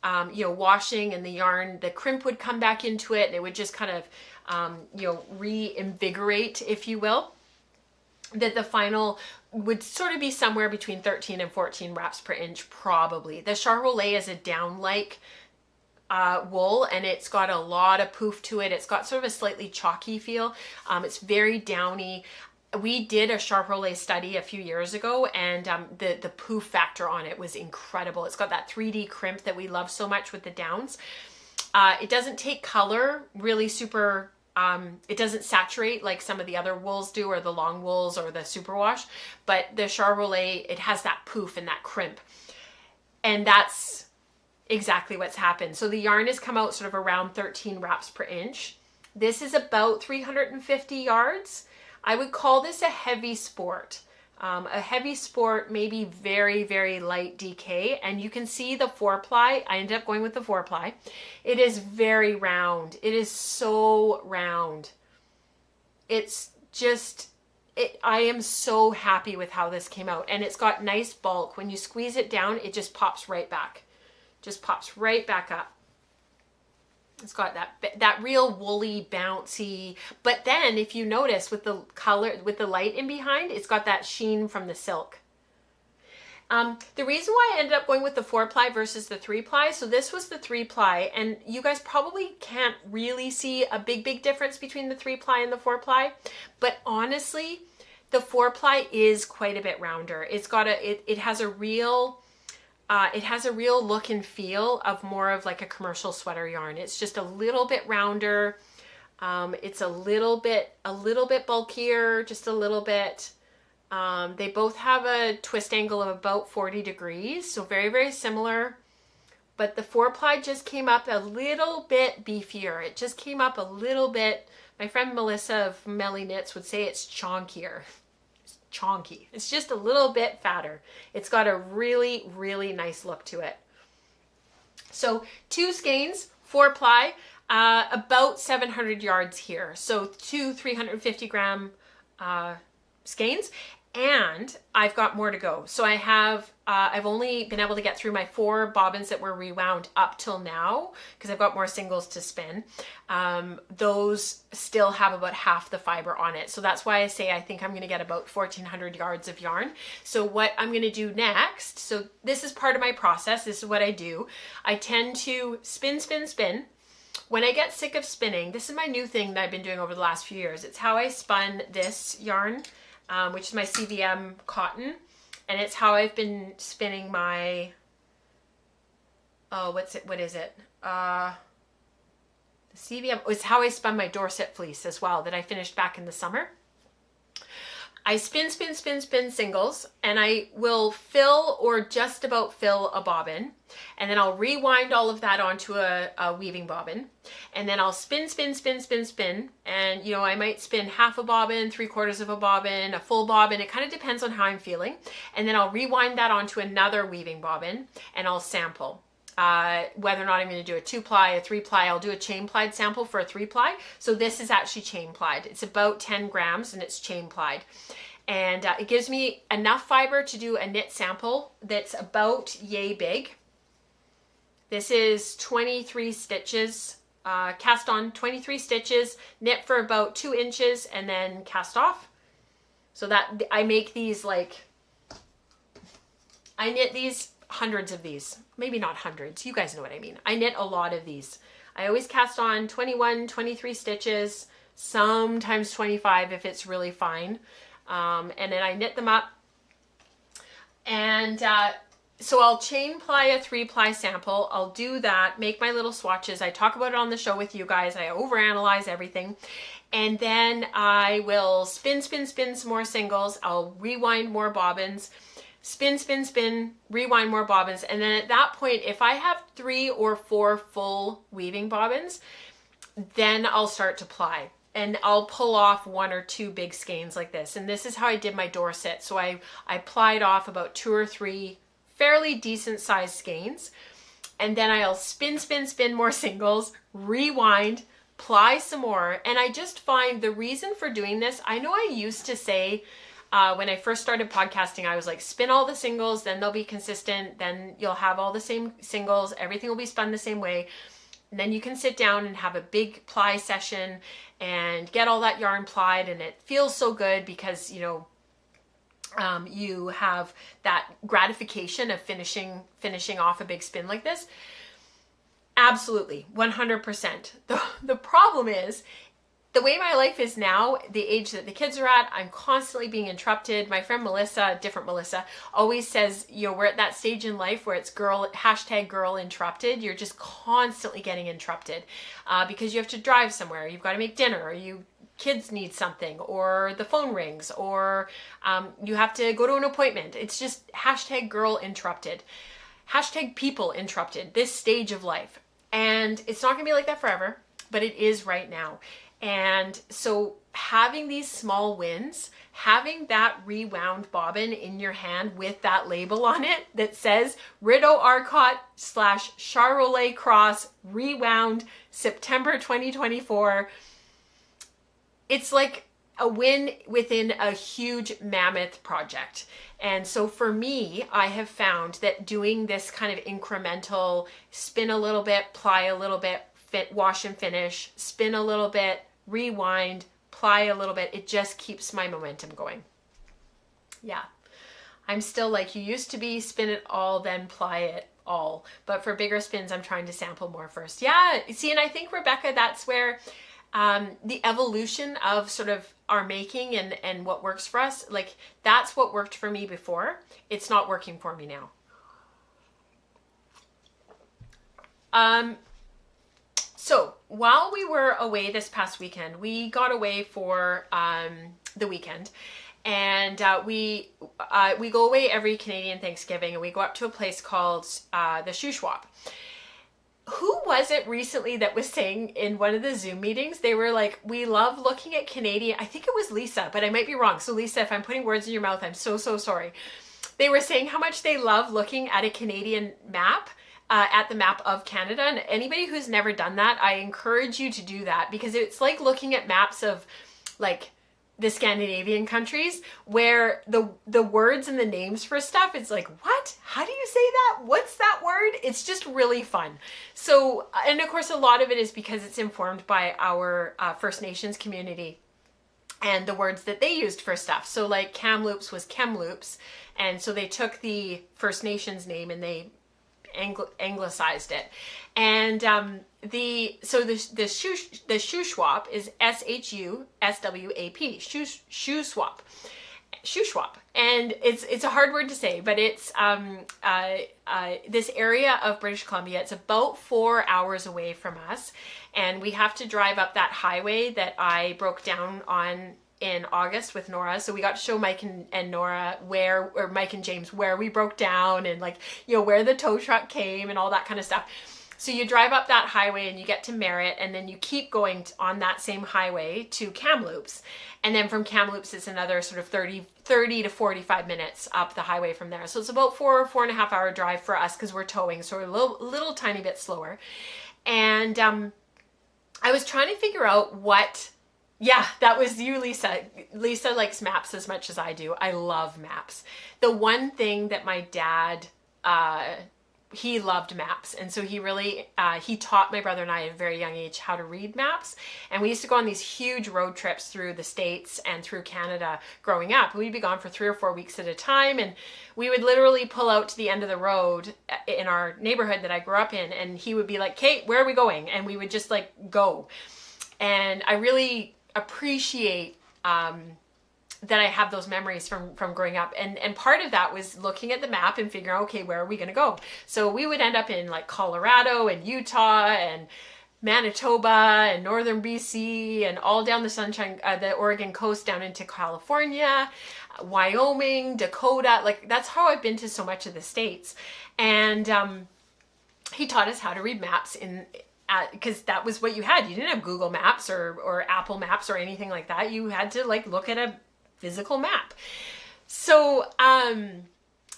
washing, and the yarn, the crimp would come back into it, and it would just kind of reinvigorate, if you will. that the final would sort of be somewhere between 13 and 14 wraps per inch, probably. The Charollais is a down-like wool, and it's got a lot of poof to it. It's got sort of a slightly chalky feel. It's very downy. We did a Charollais study a few years ago, and the poof factor on it was incredible. It's got that 3D crimp that we love so much with the downs. It doesn't take color really super, it doesn't saturate like some of the other wools do, or the long wools or the superwash, but the Charollais, it has that poof and that crimp. And that's exactly what's happened. So the yarn has come out sort of around 13 wraps per inch. This is about 350 yards. I would call this a heavy sport. A heavy sport, maybe very, very light DK. And you can see the 4-ply. I ended up going with the 4-ply. It is very round. It is so round. It's just, I am so happy with how this came out. And it's got nice bulk. When you squeeze it down, it just pops right back. Just pops right back up. It's got that real woolly, bouncy, but then if you notice with the color, with the light in behind, it's got that sheen from the silk. The reason why I ended up going with the 4-ply versus the 3-ply, so this was the 3-ply, and you guys probably can't really see a big difference between the 3-ply and the 4-ply, but honestly, the 4-ply is quite a bit rounder. It's got it has a real look and feel of more of like a commercial sweater yarn. It's just a little bit rounder. It's a little bit bulkier, just a little bit. They both have a twist angle of about 40 degrees, so very, very similar. But the 4-ply just came up a little bit beefier. It just came up a little bit. My friend Melissa of Melly Knits would say it's chonkier. Chonky. It's just a little bit fatter. It's got a really, really nice look to it. So 2 skeins, 4-ply, about 700 yards here. So 2 350 gram skeins, and I've got more to go. So I have, I've only been able to get through my 4 bobbins that were rewound up till now, because I've got more singles to spin. Those still have about half the fiber on it. So that's why I say I think I'm going to get about 1,400 yards of yarn. So what I'm going to do next, so this is part of my process. This is what I do. I tend to spin. When I get sick of spinning, this is my new thing that I've been doing over the last few years. It's how I spun this yarn, which is my CVM cotton. And it's how I've been spinning my, what is it? The CVM, it's how I spun my Dorset fleece as well, that I finished back in the summer. I spin singles, and I will fill or just about fill a bobbin, and then I'll rewind all of that onto a weaving bobbin, and then I'll spin, and you know, I might spin half a bobbin, 3/4 of a bobbin, a full bobbin. It kind of depends on how I'm feeling. And then I'll rewind that onto another weaving bobbin, and I'll sample. Whether or not I'm going to do a 2-ply, a 3-ply, I'll do a chain plied sample for a 3-ply. So this is actually chain plied. It's about 10 grams and it's chain plied. And it gives me enough fiber to do a knit sample that's about yay big. This is 23 stitches, cast on 23 stitches, knit for about 2 inches and then cast off. So that I make these like, I knit these hundreds of these, maybe not hundreds, you guys know what I mean. I knit a lot of these. I always cast on 21, 23 stitches, sometimes 25 if it's really fine. And then I knit them up. And so I'll chain ply a 3-ply sample. I'll do that, make my little swatches. I talk about it on the show with you guys. I overanalyze everything. And then I will spin some more singles. I'll rewind more bobbins. Spin, rewind more bobbins. And then at that point, if I have 3 or 4 full weaving bobbins, then I'll start to ply. And I'll pull off 1 or 2 big skeins like this. And this is how I did my Dorset. So I plied off about 2 or 3 fairly decent sized skeins. And then I'll spin more singles, rewind, ply some more. And I just find the reason for doing this, I know I used to say, when I first started podcasting, I was like, spin all the singles, then they'll be consistent, then you'll have all the same singles, everything will be spun the same way. And then you can sit down and have a big ply session and get all that yarn plied, and it feels so good because, you know, You have that gratification of finishing off a big spin like this. Absolutely, 100%. The problem is, the way my life is now, the age that the kids are at, I'm constantly being interrupted. My friend Melissa, different Melissa, always says, you know, we're at that stage in life where it's #girl interrupted. You're just constantly getting interrupted because you have to drive somewhere. You've got to make dinner, or kids need something, or the phone rings, or you have to go to an appointment. It's just #girl interrupted. #people interrupted, this stage of life. And it's not gonna be like that forever, but it is right now. And so having these small wins, having that rewound bobbin in your hand with that label on it that says Rideau-Arcott / Charollais cross rewound September 2024, it's like a win within a huge mammoth project. And so for me, I have found that doing this kind of incremental spin a little bit, ply a little bit, wash and finish, spin a little bit, rewind, ply a little bit, it just keeps my momentum going. Yeah, I'm still like you used to be, spin it all, then ply it all. But for bigger spins, I'm trying to sample more first. Yeah, see, and I think, Rebecca, that's where the evolution of sort of our making and what works for us, like that's what worked for me before. It's not working for me now. So while we were away this past weekend, we got away for the weekend, and we go away every Canadian Thanksgiving, and we go up to a place called the Shuswap. Who was it recently that was saying in one of the Zoom meetings, they were like, we love looking at Canadian, I think it was Lisa, but I might be wrong. So Lisa, if I'm putting words in your mouth, I'm so sorry. They were saying how much they love looking at a Canadian map, at the map of Canada. And anybody who's never done that, I encourage you to do that, because it's like looking at maps of like the Scandinavian countries, where the words and the names for stuff, it's like, what? How do you say that? What's that word? It's just really fun. So, and of course, a lot of it is because it's informed by our First Nations community and the words that they used for stuff. So like Kamloops was Kemloops, and so they took the First Nations name and they anglicized it. And the Shuswap is SHUSWAP, Shuswap, and it's a hard word to say, but it's this area of British Columbia. It's about 4 hours away from us, and we have to drive up that highway that I broke down on in August with Nora. So we got to show Mike and Nora or Mike and James where we broke down, and like, you know, where the tow truck came and all that kind of stuff. So you drive up that highway and you get to Merritt, and then you keep going on that same highway to Kamloops. And then from Kamloops, it's another sort of 30 to 45 minutes up the highway from there. So it's about 4.5 hour drive for us, because we're towing, so we're a little tiny bit slower. And I was trying to figure out what, yeah, that was you, Lisa. Lisa likes maps as much as I do. I love maps. The one thing that my dad, he loved maps. And so he really, he taught my brother and I at a very young age how to read maps. And we used to go on these huge road trips through the States and through Canada growing up. We'd be gone for 3 or 4 weeks at a time. And we would literally pull out to the end of the road in our neighborhood that I grew up in. And he would be like, Kate, where are we going? And we would just like go. And I really appreciate that I have those memories from growing up, and part of that was looking at the map and figuring out, okay, where are we going to go? So we would end up in like Colorado and Utah and Manitoba and northern BC and all down the the Oregon coast down into California, Wyoming, Dakota. Like, that's how I've been to so much of the States. And he taught us how to read maps because that was what you had. You didn't have Google Maps or Apple Maps or anything like that. You had to like look at a physical map. So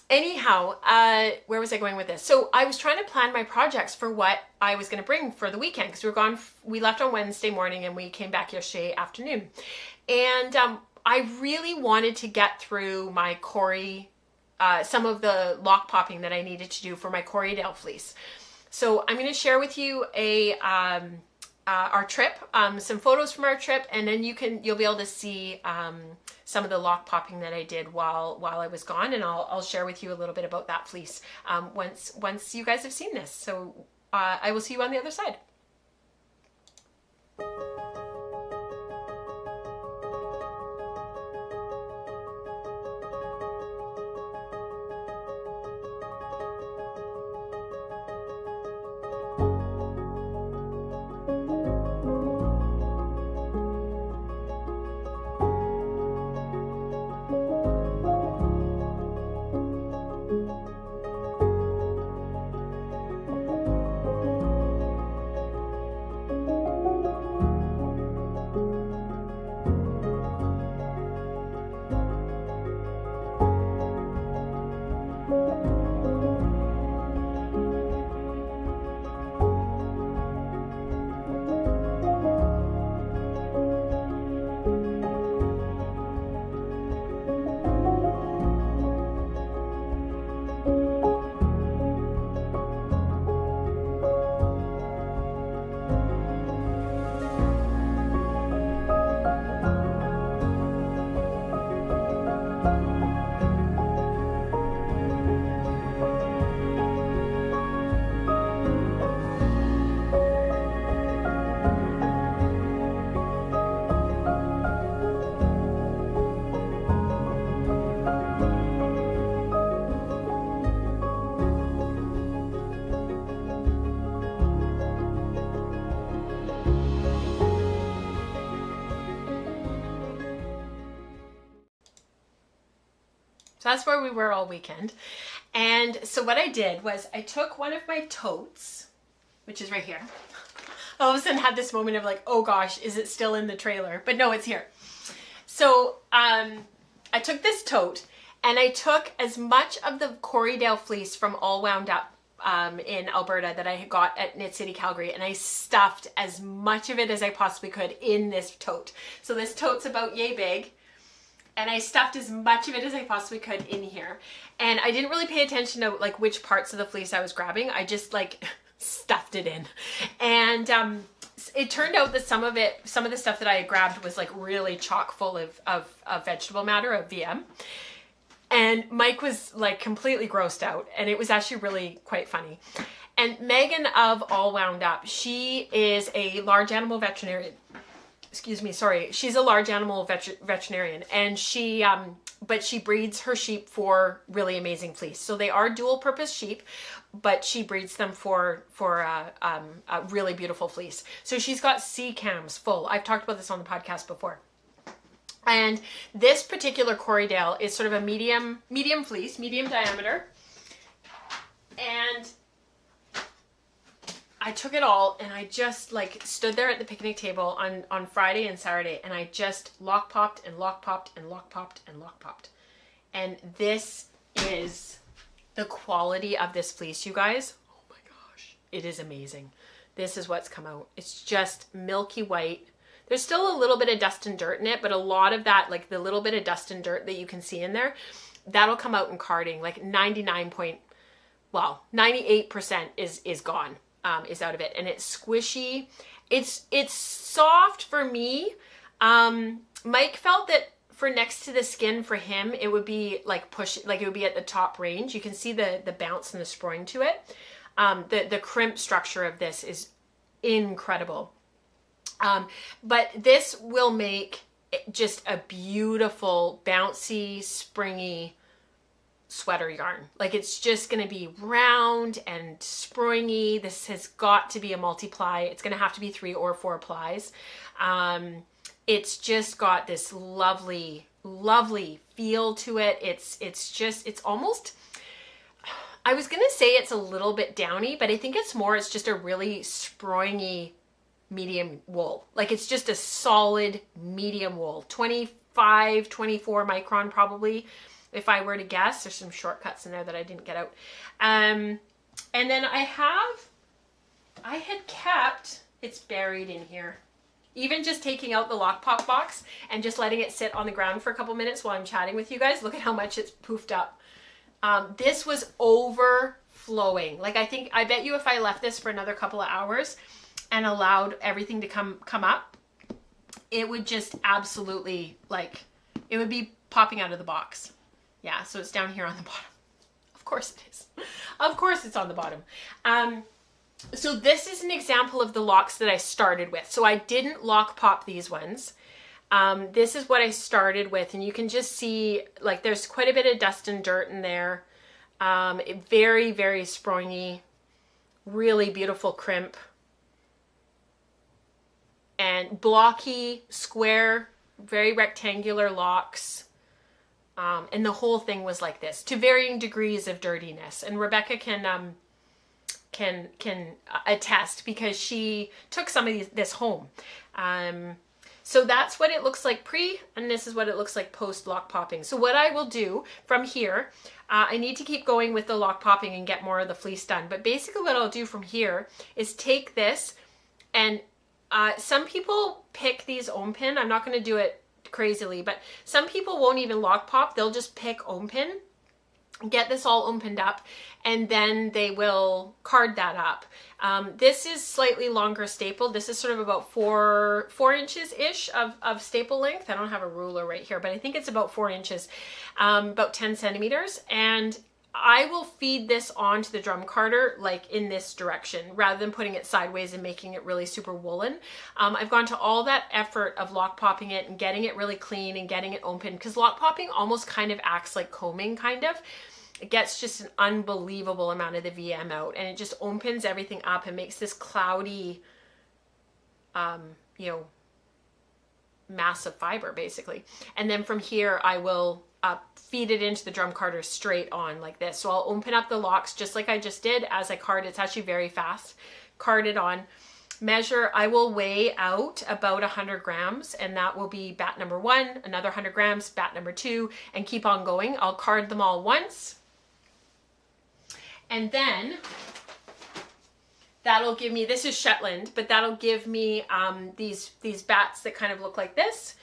anyhow, where was I going with this? So I was trying to plan my projects for what I was going to bring for the weekend, because we left on Wednesday morning and we came back yesterday afternoon. And I really wanted to get through my some of the lock popping that I needed to do for my Corriedale fleece. So I'm going to share with you a our trip, some photos from our trip, and then you'll be able to see some of the lock popping that I did while I was gone, and I'll share with you a little bit about that fleece once you guys have seen this. So I will see you on the other side. So that's where we were all weekend. And so what I did was I took one of my totes, which is right here. All of a sudden had this moment of like, oh gosh, is it still in the trailer? But no, it's here. So I took this tote and I took as much of the Corriedale fleece from All Wound Up in Alberta that I had got at Knit City, Calgary, and I stuffed as much of it as I possibly could in this tote. So this tote's about yay big. And I stuffed as much of it as I possibly could in here. And I didn't really pay attention to like which parts of the fleece I was grabbing. I just like stuffed it in. And it turned out that some of the stuff that I had grabbed was like really chock full of vegetable matter, of VM. And Mike was like completely grossed out. And it was actually really quite funny. And Megan of All Wound Up, she is a large animal veterinarian. Excuse me, sorry. She's a large animal veterinarian, and but she breeds her sheep for really amazing fleece. So they are dual purpose sheep, but she breeds them for a really beautiful fleece. So she's got sea cams full. I've talked about this on the podcast before. And this particular Corriedale is sort of a medium fleece, medium diameter. And I took it all and I just like stood there at the picnic table on Friday and Saturday, and I just lock popped and lock popped and lock popped and lock popped. And this is the quality of this fleece, you guys. Oh my gosh, it is amazing. This is what's come out. It's just milky white. There's still a little bit of dust and dirt in it, but a lot of that, like the little bit of dust and dirt that you can see in there, that'll come out in carding. Like 98% is gone. Is out of it, and it's squishy. It's soft for me. Mike felt that for next to the skin for him, it would be like it would be at the top range. You can see the bounce and the spring to it. The crimp structure of this is incredible. But this will make just a beautiful, bouncy, springy sweater yarn. Like it's just going to be round and springy. This has got to be a multiply. It's going to have to be 3 or 4 plies. It's just got this lovely feel to it. It's almost, I was going to say it's a little bit downy, but I think it's just a really springy medium wool. Like it's just a solid medium wool, 25, 24 micron probably. If I were to guess. There's some shortcuts in there that I didn't get out. And then I had kept, it's buried in here, even just taking out the lock pop box and just letting it sit on the ground for a couple minutes while I'm chatting with you guys. Look at how much it's poofed up. This was overflowing. Like I bet you if I left this for another couple of hours, and allowed everything to come up, it would just absolutely, like, it would be popping out of the box. Yeah, so it's down here on the bottom. Of course it is. Of course it's on the bottom. So this is an example of the locks that I started with. So I didn't lock pop these ones. This is what I started with, and you can just see, like, there's quite a bit of dust and dirt in there. Very, very springy, really beautiful crimp. And blocky, square, very rectangular locks. And the whole thing was like this, to varying degrees of dirtiness. And Rebecca can attest, because she took some of this home. So that's what it looks like pre, and this is what it looks like post lock popping. So what I will do from here, I need to keep going with the lock popping and get more of the fleece done. But basically what I'll do from here is take this, and some people pick these ohm pin. I'm not going to do it crazily, but some people won't even lock pop. They'll just pick ohm pin, get this all opened up, and then they will card that up. This is slightly longer stapled. This is sort of about four inches ish of staple length. I don't have a ruler right here, but I think it's about 4 inches, about 10 centimeters. And I will feed this onto the drum carder like in this direction, rather than putting it sideways and making it really super woolen. I've gone to all that effort of lock popping it and getting it really clean and getting it open, because lock popping almost kind of acts like combing, kind of. It gets just an unbelievable amount of the VM out, and it just opens everything up and makes this cloudy, you know, mass of fiber basically. And then from here I will feed it into the drum carder straight on like this. So I'll open up the locks just like I just did as I card. It's actually very fast. Card it on. Measure, I will weigh out about 100 grams, and that will be bat number 1, another 100 grams, bat number 2, and keep on going. I'll card them all once. And then that'll give me, this is Shetland, but that'll give me these bats that kind of look like this.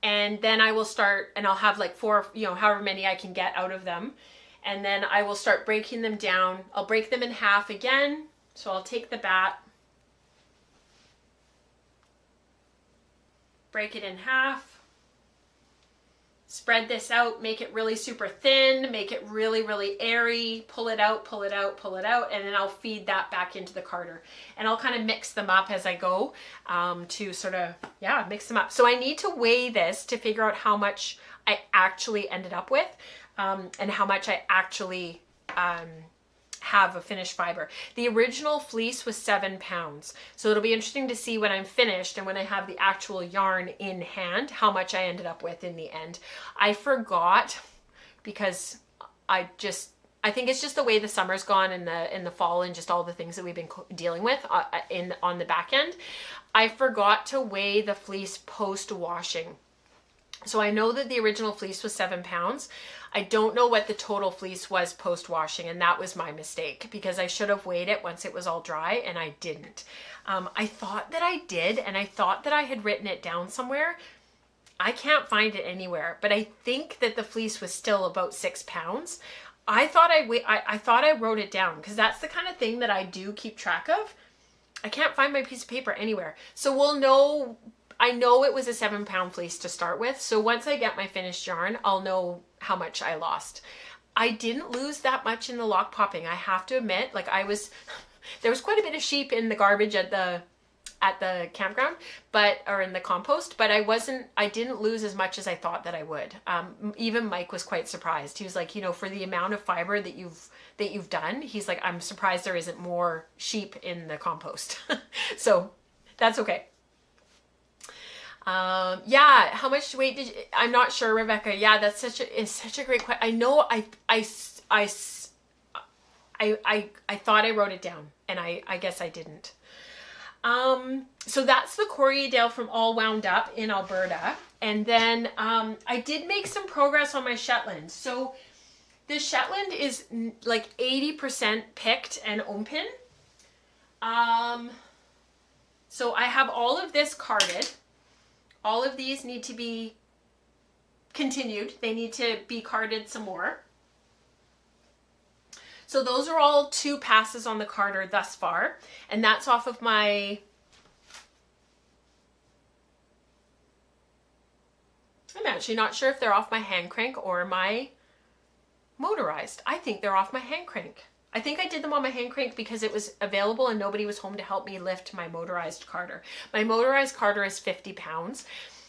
And then I will start, and I'll have like 4, you know, however many I can get out of them. And then I will start breaking them down. I'll break them in half again. So I'll take the bat, break it in half, spread this out, make it really super thin, make it really, really airy, pull it out, pull it out, pull it out, and then I'll feed that back into the carder. And I'll kind of mix them up as I go to sort of, yeah, mix them up. So I need to weigh this to figure out how much I actually ended up with and how much I actually have a finished fiber. The original fleece was 7 pounds. So it'll be interesting to see when I'm finished and when I have the actual yarn in hand, how much I ended up with in the end. I forgot, because I think it's just the way the summer's gone in the fall, and just all the things that we've been dealing with on the back end. I forgot to weigh the fleece post washing. So I know that the original fleece was 7 pounds. I don't know what the total fleece was post washing, and that was my mistake, because I should have weighed it once it was all dry, and I didn't. I thought that I did, and I thought that I had written it down somewhere. I can't find it anywhere, but I think that the fleece was still about 6 pounds. I thought I wrote it down, because that's the kind of thing that I do keep track of. I can't find my piece of paper anywhere. So we'll know. I know it was a 7 pound fleece to start with. So once I get my finished yarn, I'll know how much I lost. I didn't lose that much in the lock popping. I have to admit, like there was quite a bit of sheep in the garbage at the campground, or in the compost, but I didn't lose as much as I thought that I would. Even Mike was quite surprised. He was like, you know, for the amount of fiber that you've done, he's like, I'm surprised there isn't more sheep in the compost. So that's okay. Yeah, how much weight did you, I'm not sure, Rebecca. Yeah, that's such a great question. I know I thought I wrote it down, and I guess I didn't. So that's the Corriedale from All Wound Up in Alberta. And then I did make some progress on my Shetland. So the Shetland is like 80% picked and open. So I have all of this carded. All of these need to be continued. They need to be carded some more. So those are all 2 passes on the carder thus far. And that's off of my I'm actually not sure if they're off my hand crank or my motorized. I think they're off my hand crank. I think I did them on my hand crank because it was available and nobody was home to help me lift my motorized carder. My motorized carder is 50 pounds.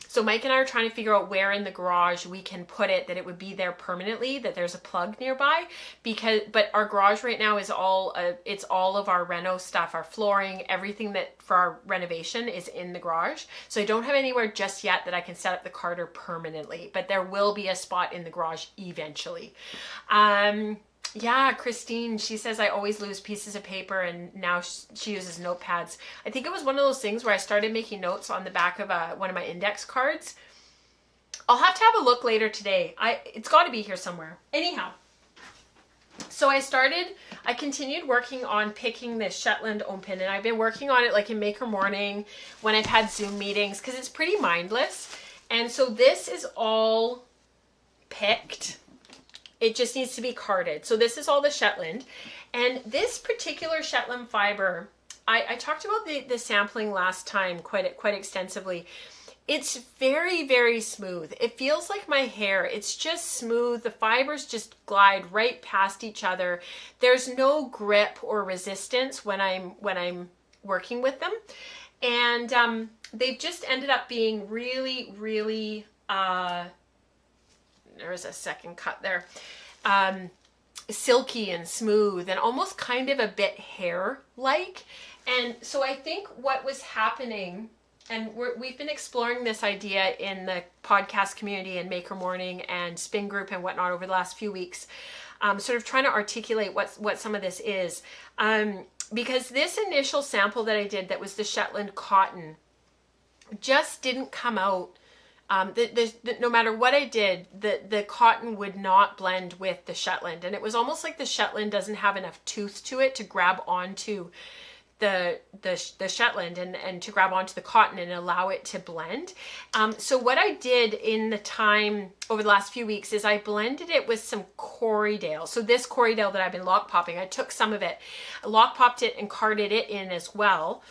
So Mike and I are trying to figure out where in the garage we can put it that it would be there permanently, that there's a plug nearby, but our garage right now is it's all of our reno stuff, our flooring, everything that for our renovation is in the garage. So I don't have anywhere just yet that I can set up the carder permanently, but there will be a spot in the garage eventually. Yeah, Christine, she says I always lose pieces of paper and now she uses notepads. I think it was one of those things where I started making notes on the back of one of my index cards. I'll have to have a look later today. It's got to be here somewhere. Anyhow, so I continued working on picking this Shetland open, and I've been working on it like in Maker Morning when I've had Zoom meetings because it's pretty mindless. And so this is all picked. It just needs to be carded. So this is all the Shetland. And this particular Shetland fiber, I talked about the sampling last time quite extensively. It's very, very smooth. It feels like my hair. It's just smooth. The fibers just glide right past each other. There's no grip or resistance when I'm working with them. And they've just ended up being really, really, there's a second cut there, silky and smooth and almost kind of a bit hair-like. And so I think what was happening, and we've been exploring this idea in the podcast community and Maker Morning and Spin Group and whatnot over the last few weeks, sort of trying to articulate what some of this is. Because this initial sample that I did that was the Shetland cotton just didn't come out. No matter what I did, the cotton would not blend with the Shetland. And it was almost like the Shetland doesn't have enough tooth to it to grab onto the Shetland and to grab onto the cotton and allow it to blend. So what I did in the time over the last few weeks is I blended it with some Corriedale. So this Corriedale that I've been lock popping, I took some of it, lock popped it and carded it in as well.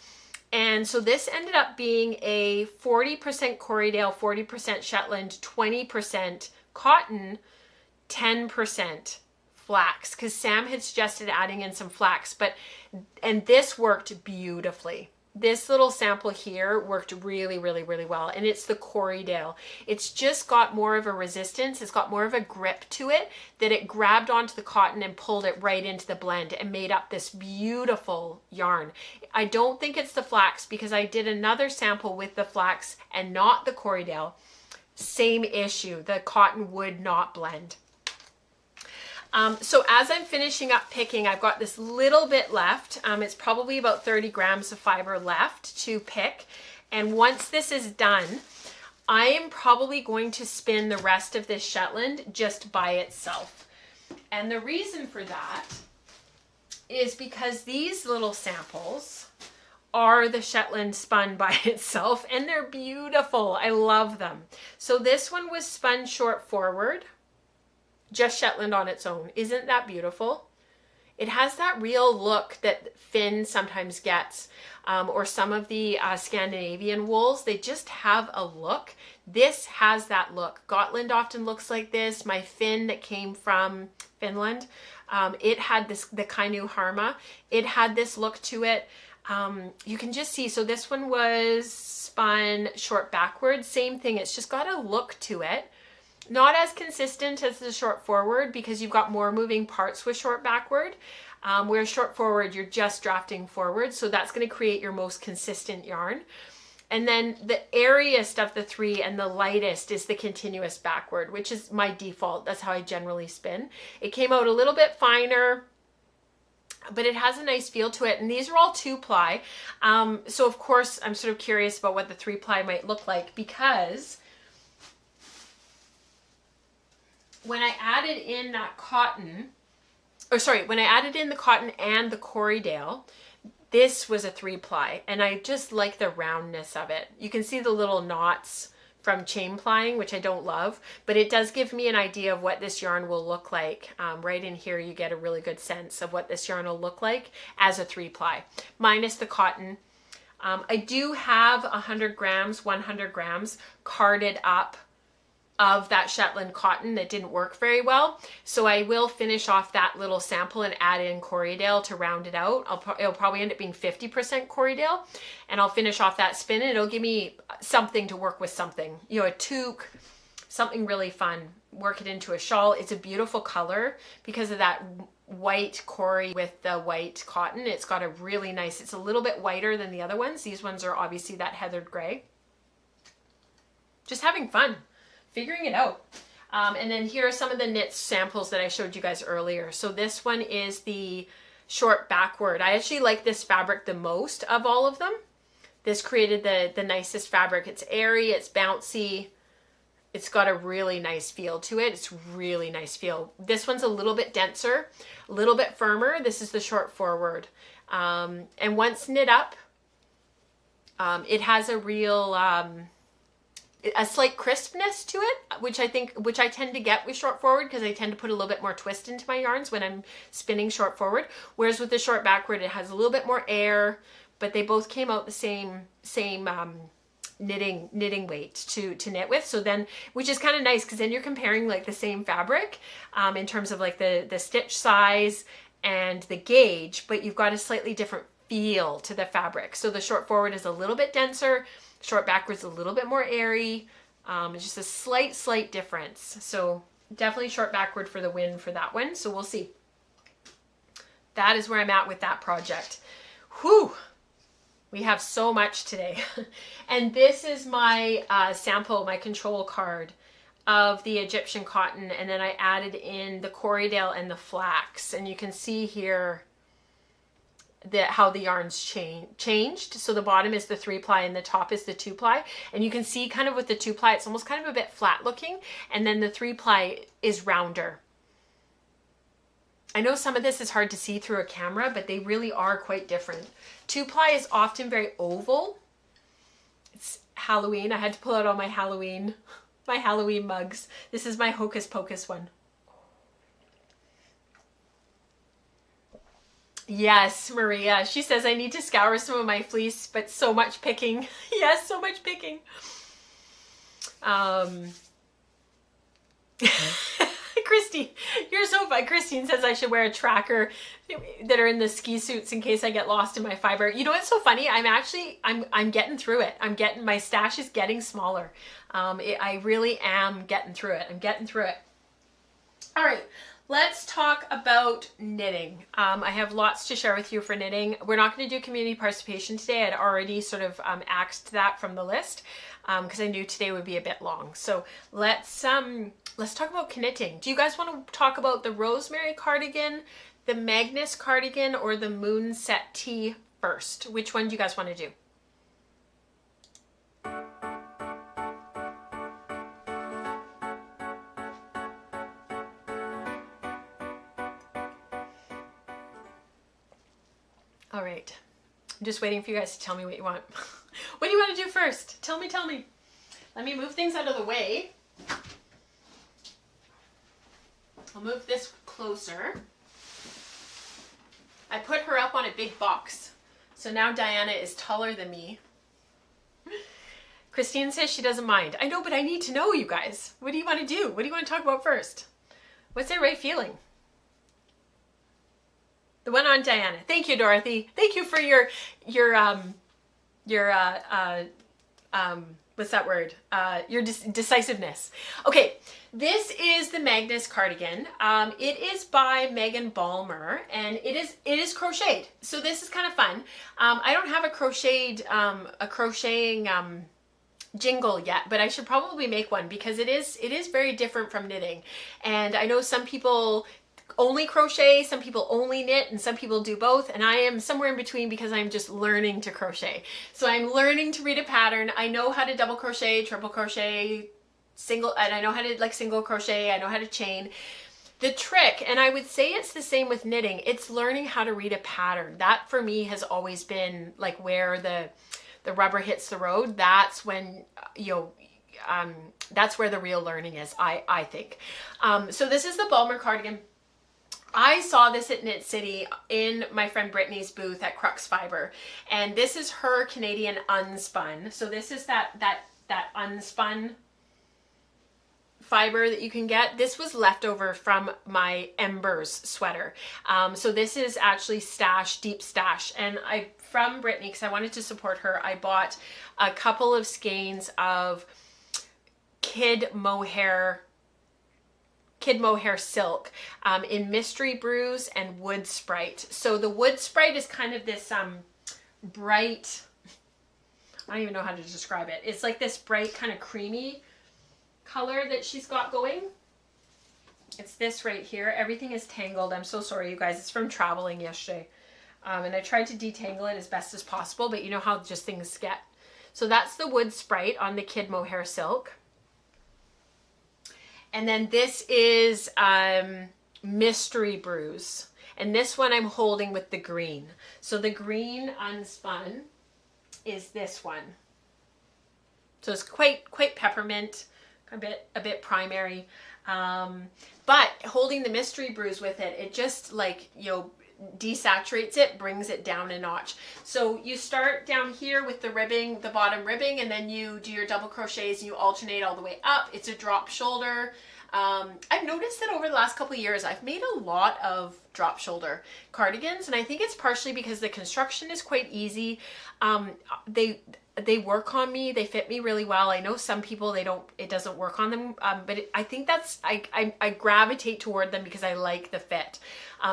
And so this ended up being a 40% Corriedale, 40% Shetland, 20% cotton, 10% flax, because Sam had suggested adding in some flax, and this worked beautifully. This little sample here worked really, really, really well. And it's the Corriedale. It's just got more of a resistance. It's got more of a grip to it that it grabbed onto the cotton and pulled it right into the blend and made up this beautiful yarn. I don't think it's the flax because I did another sample with the flax and not the Corriedale. Same issue. The cotton would not blend. So as I'm finishing up picking, I've got this little bit left. It's probably about 30 grams of fiber left to pick. And once this is done, I am probably going to spin the rest of this Shetland just by itself. And the reason for that is because these little samples are the Shetland spun by itself, and they're beautiful. I love them. So this one was spun short forward. Just Shetland on its own. Isn't that beautiful? It has that real look that Finn sometimes gets, or some of the Scandinavian wools. They just have a look. This has that look. Gotland often looks like this. My Finn that came from Finland, it had the Kainu Harma. It had this look to it. You can just see, so this one was spun short backwards. Same thing, it's just got a look to it. Not as consistent as the short forward because you've got more moving parts with short backward. Whereas short forward, you're just drafting forward. So that's going to create your most consistent yarn. And then the airiest of the three and the lightest is the continuous backward, which is my default. That's how I generally spin. It came out a little bit finer, but it has a nice feel to it. And these are all 2-ply. So of course, I'm sort of curious about what the 3-ply might look like because when I added in that cotton, when I added in the cotton and the Corriedale, this was a 3-ply, and I just like the roundness of it. You can see the little knots from chain plying, which I don't love, but it does give me an idea of what this yarn will look like. Right in here, you get a really good sense of what this yarn will look like as a 3-ply, minus the cotton. I do have 100 grams, 100 grams carded up of that Shetland cotton that didn't work very well. So I will finish off that little sample and add in Corriedale to round it out. It'll probably end up being 50% Corriedale, and I'll finish off that spin, and it'll give me something to work with something, you know, a toque, something really fun. Work it into a shawl. It's a beautiful color because of that white Corrie with the white cotton. It's got a really nice, it's a little bit whiter than the other ones. These ones are obviously that heathered gray. Just having fun, figuring it out. And then here are some of the knit samples that I showed you guys earlier. So this one is the short backward. I actually like this fabric the most of all of them. This created the nicest fabric. It's airy, it's bouncy. It's got a really nice feel to it. It's really nice feel. This one's a little bit denser, a little bit firmer. This is the short forward. And once knit up, it has a real, a slight crispness to it, which I tend to get with short forward because I tend to put a little bit more twist into my yarns when I'm spinning short forward. Whereas with the short backward, it has a little bit more air, but they both came out the same knitting weight to knit with. So then, which is kind of nice because then you're comparing like the same fabric in terms of like the stitch size and the gauge, but you've got a slightly different feel to the fabric. So the short forward is a little bit denser, short backwards a little bit more airy. It's just a slight difference. So definitely short backward for the win for that one. So we'll see. That is where I'm at with that project. Whew. We have so much today. And this is my sample, my control card of the Egyptian cotton. And then I added in the Corriedale and the flax. And you can see here how the yarns changed. So the bottom is the 3-ply and the top is the 2-ply. And you can see kind of with the 2-ply, it's almost kind of a bit flat looking. And then the 3-ply is rounder. I know some of this is hard to see through a camera, but they really are quite different. 2-ply is often very oval. It's Halloween. I had to pull out all my Halloween mugs. This is my Hocus Pocus one. Yes, Maria. She says, I need to scour some of my fleece, but so much picking. Yes, so much picking. Christy, you're so fun. Christine says I should wear a tracker that are in the ski suits in case I get lost in my fiber. You know what's so funny? I'm getting through it. My stash is getting smaller. I really am getting through it. I'm getting through it. All right. Let's talk about knitting. I have lots to share with you for knitting. We're not going to do community participation today. I'd already sort of axed that from the list because I knew today would be a bit long. So let's talk about knitting. Do you guys want to talk about the Rosemary cardigan, the Magnus cardigan, or the Moonset tee first? Which one do you guys want to do? All right, I'm just waiting for you guys to tell me what you want. What do you want to do first? Tell me. Let me move things out of the way. I'll move this closer. I put her up on a big box. So now Diana is taller than me. Christine says she doesn't mind. I know, but I need to know, you guys. What do you want to do? What do you want to talk about first? What's everybody feeling? The one on Diana. Thank you, Dorothy. Thank you for your what's that word? Your decisiveness. Okay, this is the Magnus cardigan. It is by Megan Balmer, and it is crocheted. So this is kind of fun. I don't have a crocheting jingle yet, but I should probably make one because it is very different from knitting. And I know some people only crochet, some people only knit, and some people do both, and I am somewhere in between because I'm just learning to crochet. So I'm learning to read a pattern. I know how to double crochet, triple crochet, single, and I know how to like single crochet, I know how to chain. The trick, and I would say it's the same with knitting, it's learning how to read a pattern. That for me has always been like where the rubber hits the road. That's when, that's where the real learning is, I think. So this is the Balmer cardigan. I saw this at Knit City in my friend Brittany's booth at Crux Fiber, and this is her Canadian unspun. So this is that unspun fiber that you can get. This was leftover from my Embers sweater. So this is actually stash, deep stash. And from Brittany, because I wanted to support her, I bought a couple of skeins of kid mohair silk in Mystery Brews and Wood Sprite. So the Wood Sprite is kind of this bright, I don't even know how to describe it. It's like this bright kind of creamy color that she's got going. It's this right here. Everything is tangled. I'm so sorry, you guys. It's from traveling yesterday. And I tried to detangle it as best as possible, but you know how just things get. So that's the Wood Sprite on the kid mohair silk. And then this is Mystery Brews. And this one I'm holding with the green. So the green unspun is this one. So it's quite peppermint, a bit primary. But holding the Mystery Brews with it, it just like, you know, desaturates it, brings it down a notch. So you start down here with the ribbing, the bottom ribbing, and then you do your double crochets and you alternate all the way up. It's a drop shoulder. I've noticed that over the last couple of years, I've made a lot of drop shoulder cardigans, and I think it's partially because the construction is quite easy. They work on me. They fit me really well. I know some people, it doesn't work on them. But I think I gravitate toward them because I like the fit.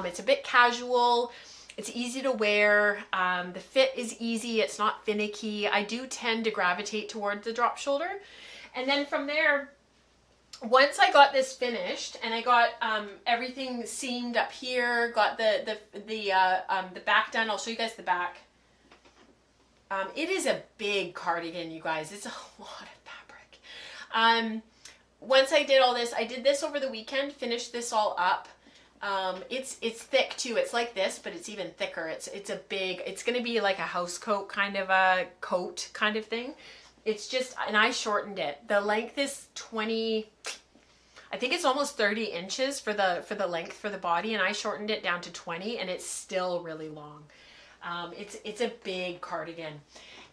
It's a bit casual. It's easy to wear. The fit is easy. It's not finicky. I do tend to gravitate towards the drop shoulder. And then from there, once I got this finished and I got everything seamed up here, got the back done. I'll show you guys the back. It is a big cardigan, you guys. It's a lot of fabric. Once I did all this, I did this over the weekend, finished this all up. It's thick too. It's like this, but it's even thicker. It's going to be like a house coat kind of a coat kind of thing. It's just, and I shortened it. The length is 20, I think it's almost 30 inches for the length for the body, and I shortened it down to 20, and it's still really long. It's a big cardigan.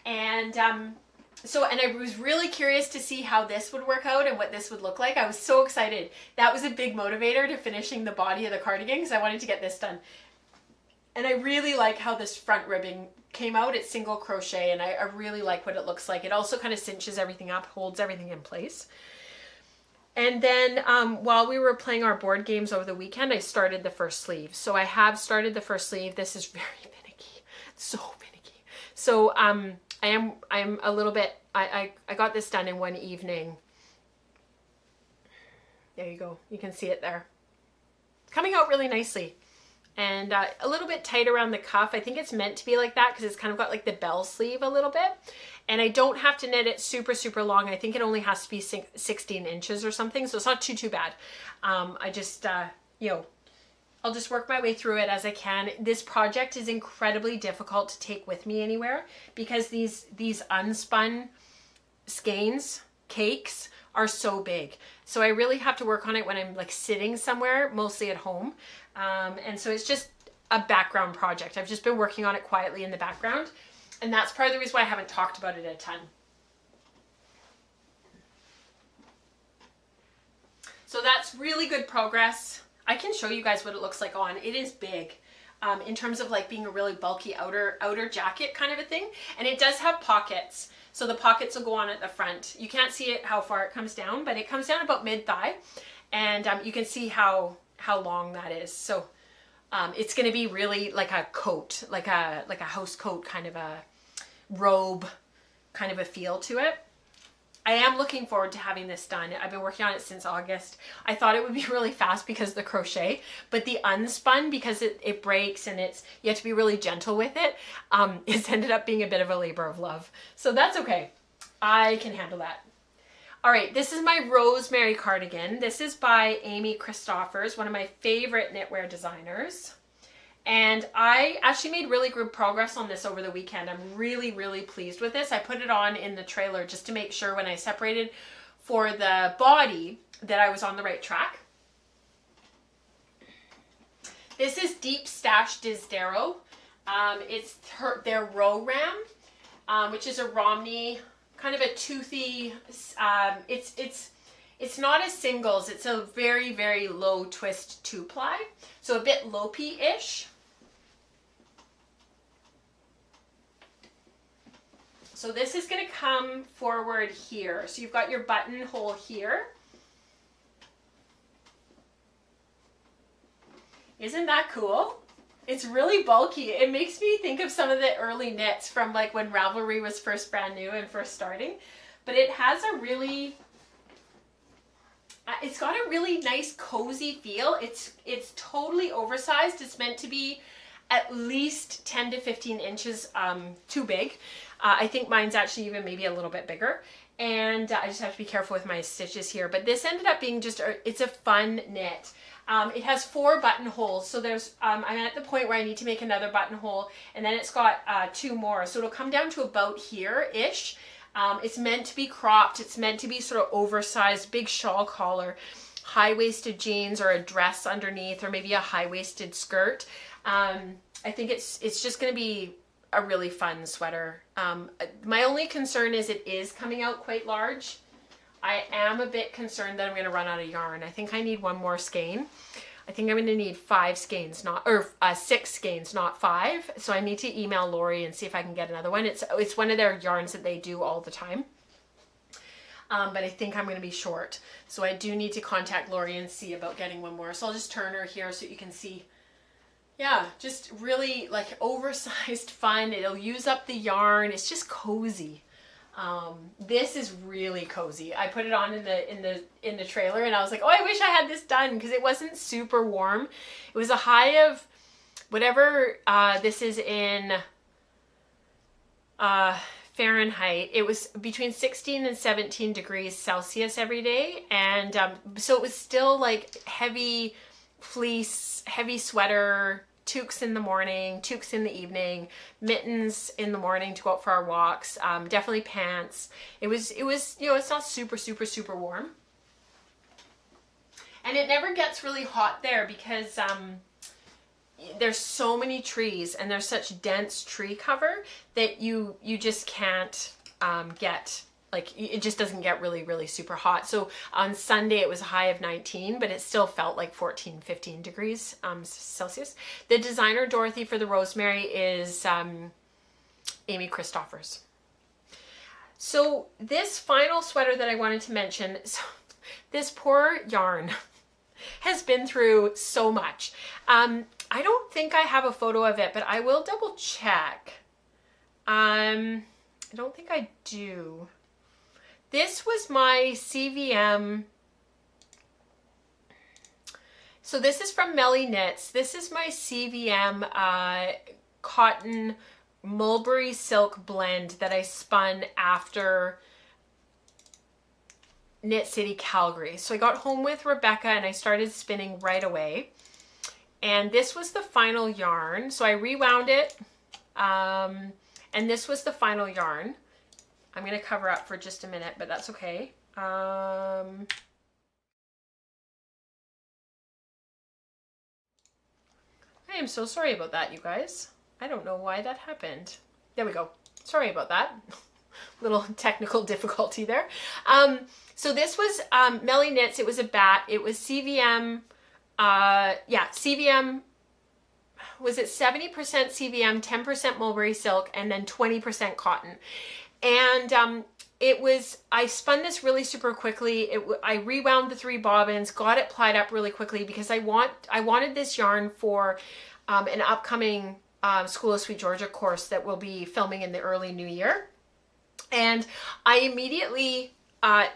And I was really curious to see how this would work out and what this would look like. I was so excited. That was a big motivator to finishing the body of the cardigan because I wanted to get this done. And I really like how this front ribbing came out. It's single crochet, and I really like what it looks like. It also kind of cinches everything up, holds everything in place. And then while we were playing our board games over the weekend, I started the first sleeve. So I have started the first sleeve. This is very finicky. So finicky. So I'm a little bit, I got this done in one evening. There you go. You can see it there. Coming out really nicely. And a little bit tight around the cuff. I think it's meant to be like that because it's kind of got like the bell sleeve a little bit. And I don't have to knit it super long. I think it only has to be 16 inches or something. So it's not too bad. I just, you know, I'll just work my way through it as I can. This project is incredibly difficult to take with me anywhere because these unspun skeins, cakes, are so big. So I really have to work on it when I'm like sitting somewhere, mostly at home. And so it's just a background project. I've just been working on it quietly in the background. And that's part of the reason why I haven't talked about it a ton. So that's really good progress. I can show you guys what it looks like on. It is big in terms of like being a really bulky outer jacket kind of a thing. And it does have pockets. So the pockets will go on at the front. You can't see it, how far it comes down, but it comes down about mid-thigh. And you can see how long that is. So it's going to be really like a coat, like a house coat, kind of a robe kind of a feel to it. I am looking forward to having this done. I've been working on it since August. I thought it would be really fast because of the crochet, but the unspun, because it breaks and you have to be really gentle with it, it's ended up being a bit of a labor of love. So that's okay. I can handle that. All right, this is my Rosemary cardigan. This is by Amy Christoffers, one of my favorite knitwear designers. And I actually made really good progress on this over the weekend. I'm really pleased with this. I put it on in the trailer just to make sure when I separated for the body that I was on the right track. This is Deep Stash Disdero. It's their Row Ram, which is a Romney, kind of a toothy, It's not a singles, it's a very, very low twist 2-ply. So a bit lopey-ish. So this is going to come forward here. So you've got your buttonhole here. Isn't that cool? It's really bulky. It makes me think of some of the early knits from like when Ravelry was first brand new and first starting. But it has a really, it's got a really nice cozy feel. It's totally oversized. It's meant to be at least 10 to 15 inches too big. I think mine's actually even maybe a little bit bigger. And I just have to be careful with my stitches here. But this ended up being just, it's a fun knit. It has 4 buttonholes, so there's, I'm at the point where I need to make another buttonhole, and then it's got 2 more, so it'll come down to about here-ish. It's meant to be cropped, it's meant to be sort of oversized, big shawl collar, high-waisted jeans or a dress underneath, or maybe a high-waisted skirt. I think it's just going to be a really fun sweater. My only concern is it is coming out quite large. I am a bit concerned that I'm going to run out of yarn. I think I need 1 more skein. I think I'm going to need 5 skeins, or 6 skeins, not 5. So I need to email Lori and see if I can get another one. It's one of their yarns that they do all the time. But I think I'm going to be short. So I do need to contact Lori and see about getting 1 more. So I'll just turn her here so you can see. Yeah, just really like oversized fun. It'll use up the yarn. It's just cozy. This is really cozy. I put it on in the trailer and I was like, oh, I wish I had this done, because it wasn't super warm. It was a high of whatever this is in Fahrenheit. It was between 16 and 17 degrees Celsius every day, and so it was still like heavy fleece, heavy sweater, toques in the morning, toques in the evening, mittens in the morning to go out for our walks, definitely pants. It was, you know, it's not super, super, super warm. And it never gets really hot there because there's so many trees and there's such dense tree cover that you just can't get, like, it just doesn't get really, really super hot. So on Sunday it was a high of 19, but it still felt like 14, 15 degrees Celsius. The designer Dorothy for the Rosemary is Amy Christoffers. So this final sweater that I wanted to mention, so this poor yarn has been through so much. I don't think I have a photo of it, but I will double check. I don't think I do. This was my CVM. So this is from Melly Knits. This is my CVM cotton mulberry silk blend that I spun after Knit City Calgary. So I got home with Rebecca and I started spinning right away. And this was the final yarn. So I rewound it. And this was the final yarn. I'm going to cover up for just a minute, but that's okay. I am so sorry about that, you guys. I don't know why that happened. There we go. Sorry about that. Little technical difficulty there. So this was Melly Knits. It was a bat. It was CVM. Yeah, CVM. Was it 70% CVM, 10% mulberry silk, and then 20% cotton? And it was, I spun this really super quickly. I rewound the 3 bobbins, got it plied up really quickly because I wanted this yarn for an upcoming School of Sweet Georgia course that we'll be filming in the early new year. And I immediately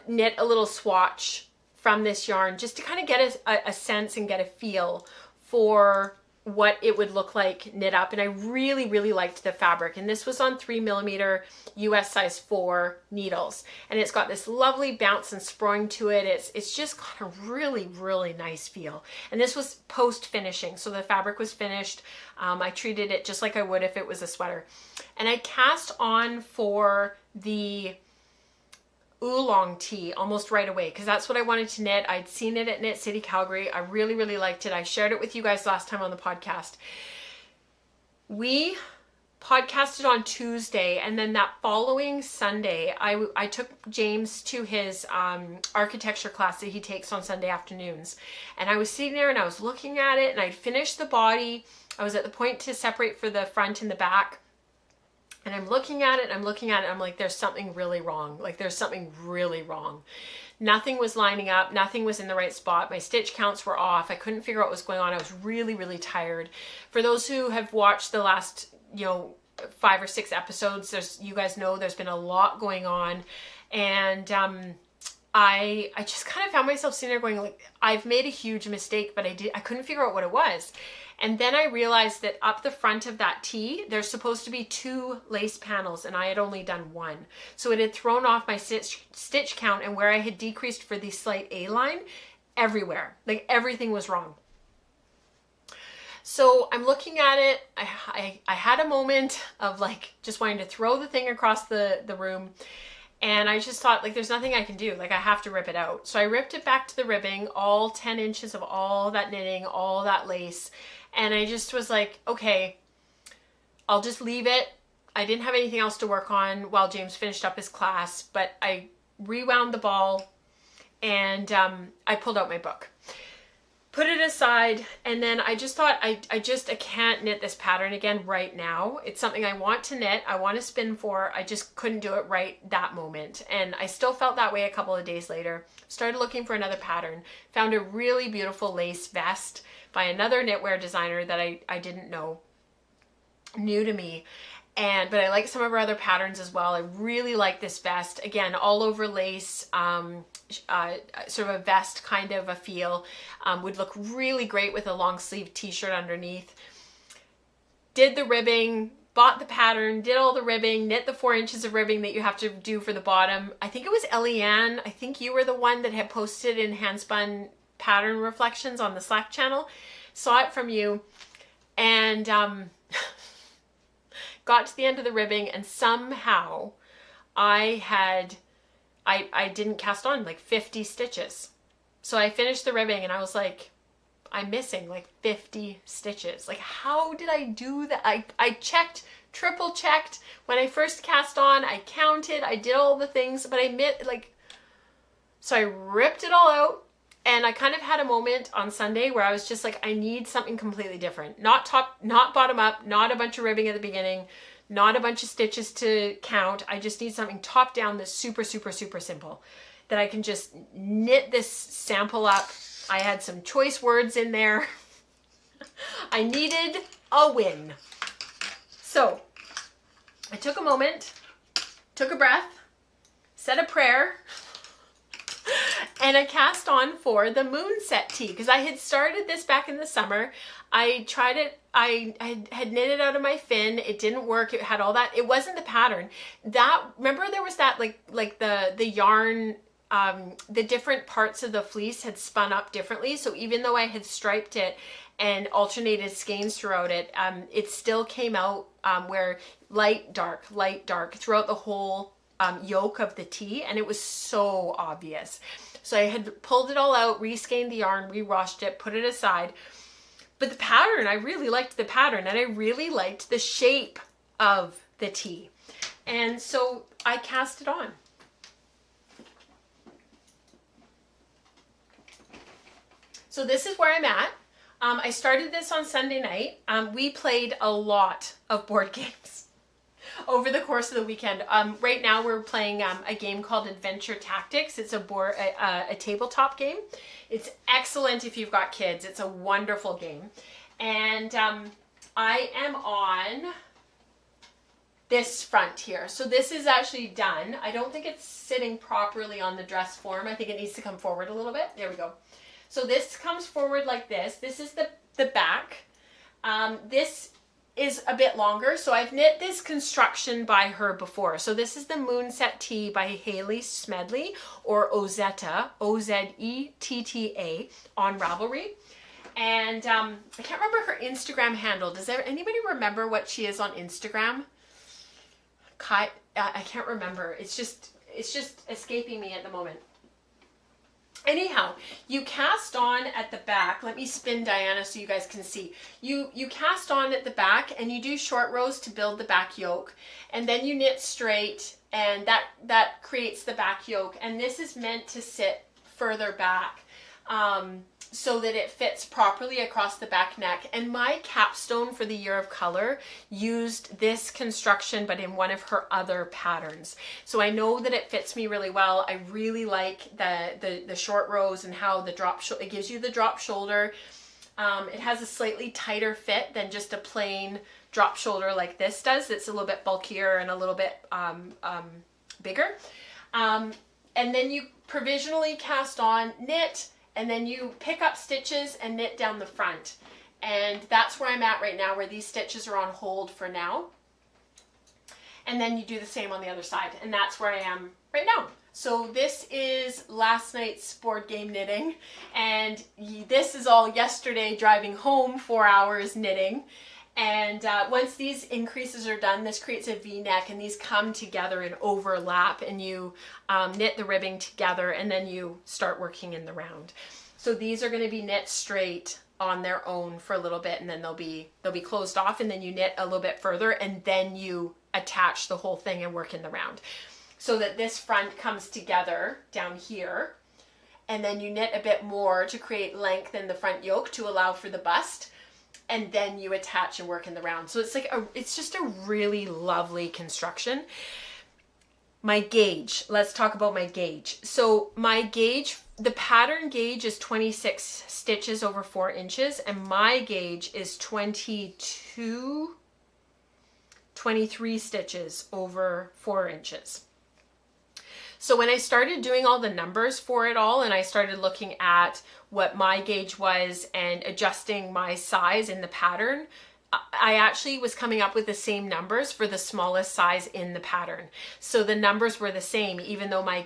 knit a little swatch from this yarn just to kind of get a sense and get a feel for what it would look like knit up. And I really, really liked the fabric. And this was on 3mm US size 4 needles. And it's got this lovely bounce and sprung to it. It's just got a really, really nice feel. And this was post finishing. So the fabric was finished. I treated it just like I would if it was a sweater. And I cast on for the oolong tee almost right away because that's what I wanted to knit. I'd seen it at Knit City Calgary. I really, really liked it. I shared it with you guys last time on the podcast. We podcasted on Tuesday, and then that following Sunday, I took James to his architecture class that he takes on Sunday afternoons. And I was sitting there and I was looking at it, and I'd finished the body. I was at the point to separate for the front and the back. And I'm looking at it, I'm like, there's something really wrong. Like, there's something really wrong. Nothing was lining up. Nothing was in the right spot. My stitch counts were off. I couldn't figure out what was going on. I was really, really tired. For those who have watched the last, 5 or 6 episodes, you guys know there's been a lot going on. And I just kind of found myself sitting there going, like, I've made a huge mistake, but I couldn't figure out what it was. And then I realized that up the front of that tee, there's supposed to be 2 lace panels, and I had only done 1. So it had thrown off my stitch count, and where I had decreased for the slight A-line, everywhere. Like, everything was wrong. So I'm looking at it. I had a moment of, like, just wanting to throw the thing across the room. And I just thought, like, there's nothing I can do. Like, I have to rip it out. So I ripped it back to the ribbing, all 10 inches of all that knitting, all that lace. And I just was like, okay, I'll just leave it. I didn't have anything else to work on while James finished up his class, but I rewound the ball, and I pulled out my book, put it aside, and then I just thought, I can't knit this pattern again right now. It's something I want to knit, I want to spin for. I just couldn't do it right that moment. And I still felt that way a couple of days later. Started looking for another pattern, found a really beautiful lace vest by another knitwear designer that I didn't know, new to me. But I like some of her other patterns as well. I really like this vest. Again, all over lace, sort of a vest kind of a feel. Would look really great with a long sleeve t-shirt underneath. Did the ribbing, bought the pattern, did all the ribbing, knit the 4 inches of ribbing that you have to do for the bottom. I think it was Eliane. I think you were the one that had posted in Handspun pattern reflections on the Slack channel. Saw it from you, and got to the end of the ribbing, and somehow I didn't cast on like 50 stitches. So I finished the ribbing and I was like, I'm missing like 50 stitches. Like, how did I do that? I checked, triple checked. When I first cast on, I counted, I did all the things, but so I ripped it all out. And I kind of had a moment on Sunday where I was just like, I need something completely different. Not top, not bottom up, not a bunch of ribbing at the beginning, not a bunch of stitches to count. I just need something top down that's super, super, super simple, that I can just knit this sample up. I had some choice words in there. I needed a win. So I took a moment, took a breath, said a prayer, and I cast on for the Moonset tee, because I had started this back in the summer. I tried it. I had knitted out of my fin. It didn't work. It had all that. It wasn't the pattern. Remember there was that like the yarn, the different parts of the fleece had spun up differently. So even though I had striped it and alternated skeins throughout it, it still came out where light, dark throughout the whole yoke of the tee, and it was so obvious. So I had pulled it all out, reskeined the yarn, re-washed it, put it aside. But the pattern, I really liked the pattern, and I really liked the shape of the tee. And so I cast it on. So this is where I'm at. I started this on Sunday night. We played a lot of board games over the course of the weekend. Right now we're playing a game called Adventure Tactics. It's a tabletop game. It's excellent if you've got kids. It's a wonderful game. And I am on this front here. So this is actually done. I don't think it's sitting properly on the dress form. I think it needs to come forward a little bit. There we go. So this comes forward like this. This is the back. This is a bit longer. So I've knit this construction by her before. So this is the Moonset Tee by Hayley Smedley, or Ozetta, O-Z-E-T-T-A, on Ravelry. And I can't remember her Instagram handle. Does anybody remember what she is on Instagram? I can't remember. It's just escaping me at the moment. Anyhow, you cast on at the back. Let me spin Diana so you guys can see. You cast on at the back and you do short rows to build the back yoke, and then you knit straight, and that creates the back yoke. And this is meant to sit further back so that it fits properly across the back neck. And my capstone for the Year of Color used this construction, but in one of her other patterns. So I know that it fits me really well. I really like the short rows and how the drop it gives you the drop shoulder. It has a slightly tighter fit than just a plain drop shoulder like this does. It's a little bit bulkier and a little bit bigger. And then you provisionally cast on, knit, and then you pick up stitches and knit down the front. And that's where I'm at right now, where these stitches are on hold for now. And then you do the same on the other side, and that's where I am right now. So this is last night's board game knitting, and this is all yesterday driving home, 4 hours knitting. And once these increases are done, this creates a V-neck, and these come together and overlap, and you knit the ribbing together, and then you start working in the round. So these are going to be knit straight on their own for a little bit, and then they'll be closed off, and then you knit a little bit further, and then you attach the whole thing and work in the round. So that this front comes together down here, and then you knit a bit more to create length in the front yoke to allow for the bust. And then you attach and work in the round. So it's like it's just a really lovely construction. My gauge, let's talk about my gauge. So my gauge, the pattern gauge is 26 stitches over 4 inches, and my gauge is 23 stitches over 4 inches. So when I started doing all the numbers for it all, and I started looking at what my gauge was and adjusting my size in the pattern, I actually was coming up with the same numbers for the smallest size in the pattern. So the numbers were the same, even though my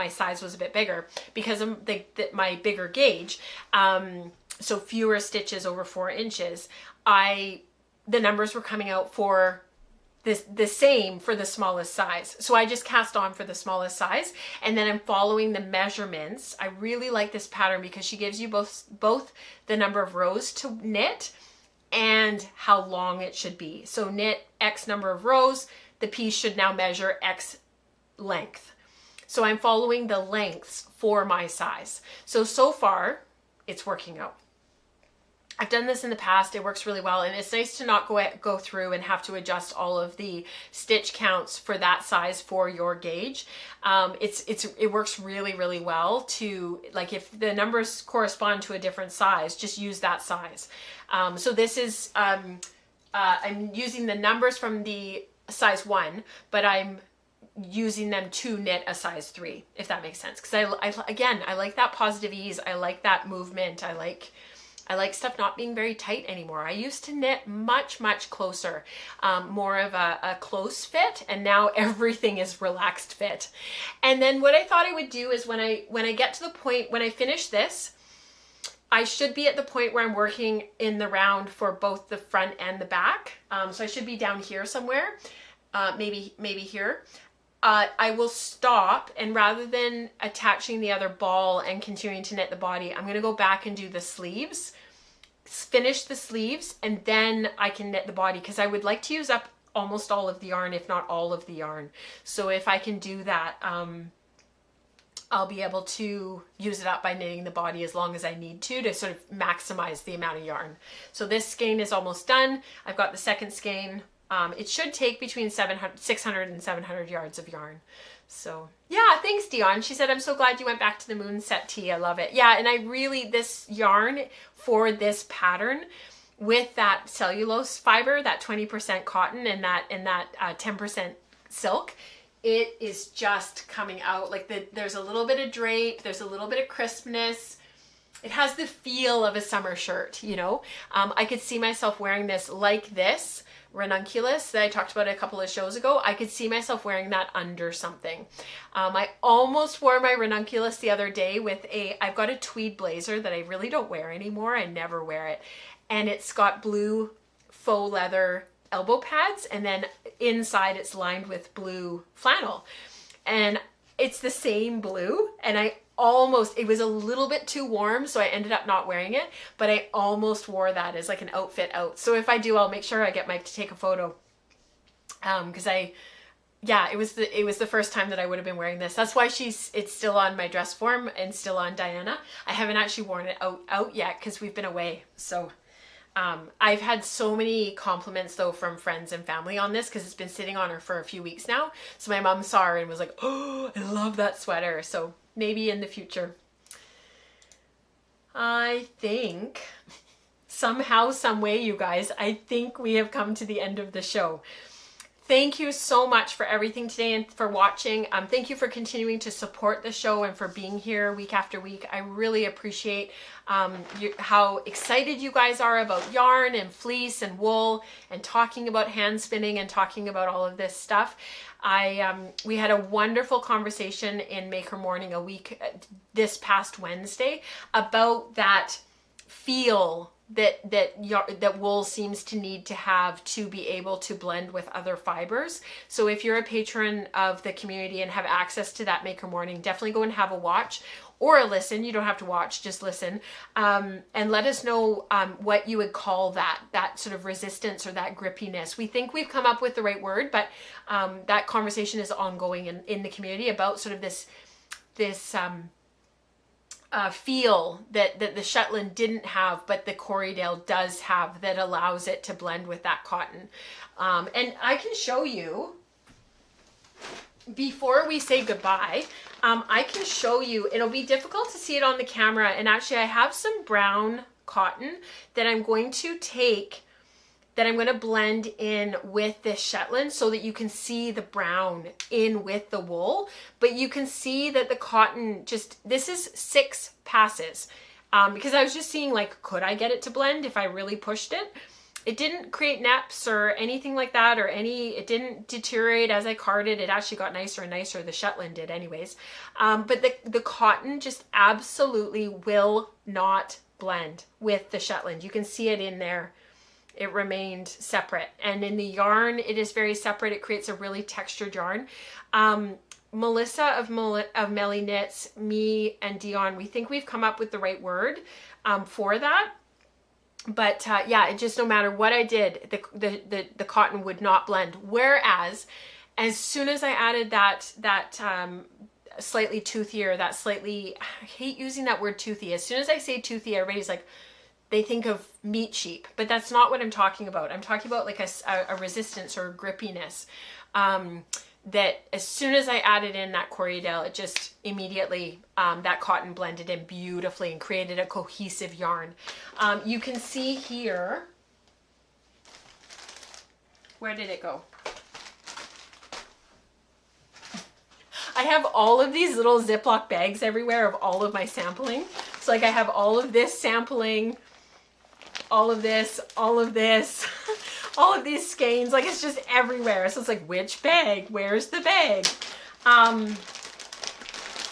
size was a bit bigger, because of my bigger gauge. So fewer stitches over 4 inches. The numbers were coming out for the same for the smallest size. So I just cast on for the smallest size, and then I'm following the measurements. I really like this pattern because she gives you both the number of rows to knit and how long it should be. So knit X number of rows, the piece should now measure X length. So I'm following the lengths for my size. So far it's working out. I've done this in the past. It works really well, and it's nice to not go through and have to adjust all of the stitch counts for that size for your gauge. It works really, really well to, like, if the numbers correspond to a different size, just use that size. So this is, I'm using the numbers from the size 1, but I'm using them to knit a size 3, if that makes sense. Because I like that positive ease. I like that movement. I like stuff not being very tight anymore. I used to knit much, much closer, more of a close fit, and now everything is relaxed fit. And then what I thought I would do is when I get to the point, when I finish this, I should be at the point where I'm working in the round for both the front and the back. So I should be down here somewhere, maybe here. I will stop, and rather than attaching the other ball and continuing to knit the body, I'm going to go back and do the sleeves, finish the sleeves, and then I can knit the body, because I would like to use up almost all of the yarn, if not all of the yarn. So if I can do that, I'll be able to use it up by knitting the body as long as I need to sort of maximize the amount of yarn. So this skein is almost done. I've got the second skein. It should take between 600 and 700 yards of yarn. So yeah, thanks Dion. She said, I'm so glad you went back to the moon set tee. I love it. Yeah, and I really, this yarn for this pattern with that cellulose fiber, that 20% cotton and that 10% silk, it is just coming out. Like there's a little bit of drape, there's a little bit of crispness. It has the feel of a summer shirt, you know. I could see myself wearing this like this ranunculus that I talked about a couple of shows ago. I could see myself wearing that under something. I almost wore my ranunculus the other day with I've got a tweed blazer that I really don't wear anymore. I never wear it. And it's got blue faux leather elbow pads, and then inside it's lined with blue flannel. And it's the same blue, and almost, it was a little bit too warm, so I ended up not wearing it, but I almost wore that as like an outfit out. So if I do, I'll make sure I get Mike to take a photo. Because yeah, it was the first time that I would have been wearing this. That's why it's still on my dress form and still on Diana. I haven't actually worn it out yet because we've been away. So I've had so many compliments though from friends and family on this because it's been sitting on her for a few weeks now. So my mom saw her and was like, "Oh, I love that sweater." So maybe in the future. I think somehow, some way, you guys, I think we have come to the end of the show. Thank you so much for everything today and for watching. Thank you for continuing to support the show and for being here week after week. I really appreciate how excited you guys are about yarn and fleece and wool and talking about hand spinning and talking about all of this stuff. We had a wonderful conversation in Maker Morning this past Wednesday about that feel that wool seems to need to have to be able to blend with other fibers. So if you're a patron of the community and have access to that Maker Morning, definitely go and have a watch or a listen. You don't have to watch, just listen. And let us know what you would call that sort of resistance or that grippiness. We think we've come up with the right word, but that conversation is ongoing in the community about sort of this feel that the Shetland didn't have, but the Corriedale does have, that allows it to blend with that cotton. And I can show you, before we say goodbye, I can show you, it'll be difficult to see it on the camera, and actually I have some brown cotton that I'm going to blend in with this Shetland so that you can see the brown in with the wool. But you can see that the cotton this is 6 passes. Because I was just seeing, like, could I get it to blend if I really pushed it? It didn't create neps or anything like that, it didn't deteriorate as I carded. It actually got nicer and nicer. The Shetland did anyways. But the cotton just absolutely will not blend with the Shetland. You can see it in there. It remained separate, and in the yarn it is very separate. It creates a really textured yarn. Melissa of Melly Knits, me and Dion, we think we've come up with the right word for that. But yeah, it just, no matter what I did, the cotton would not blend. Whereas as soon as I added that slightly toothier, I hate using that word toothy. As soon as I say toothy, everybody's like, they think of meat sheep, but that's not what I'm talking about. I'm talking about like a resistance or a grippiness, that as soon as I added in that Corriedale, it just immediately, that cotton blended in beautifully and created a cohesive yarn. You can see here, where did it go? I have all of these little Ziploc bags everywhere of all of my sampling. So like I have all of this sampling, all of this, all of this, all of these skeins, like it's just everywhere. So it's like, which bag? Where's the bag?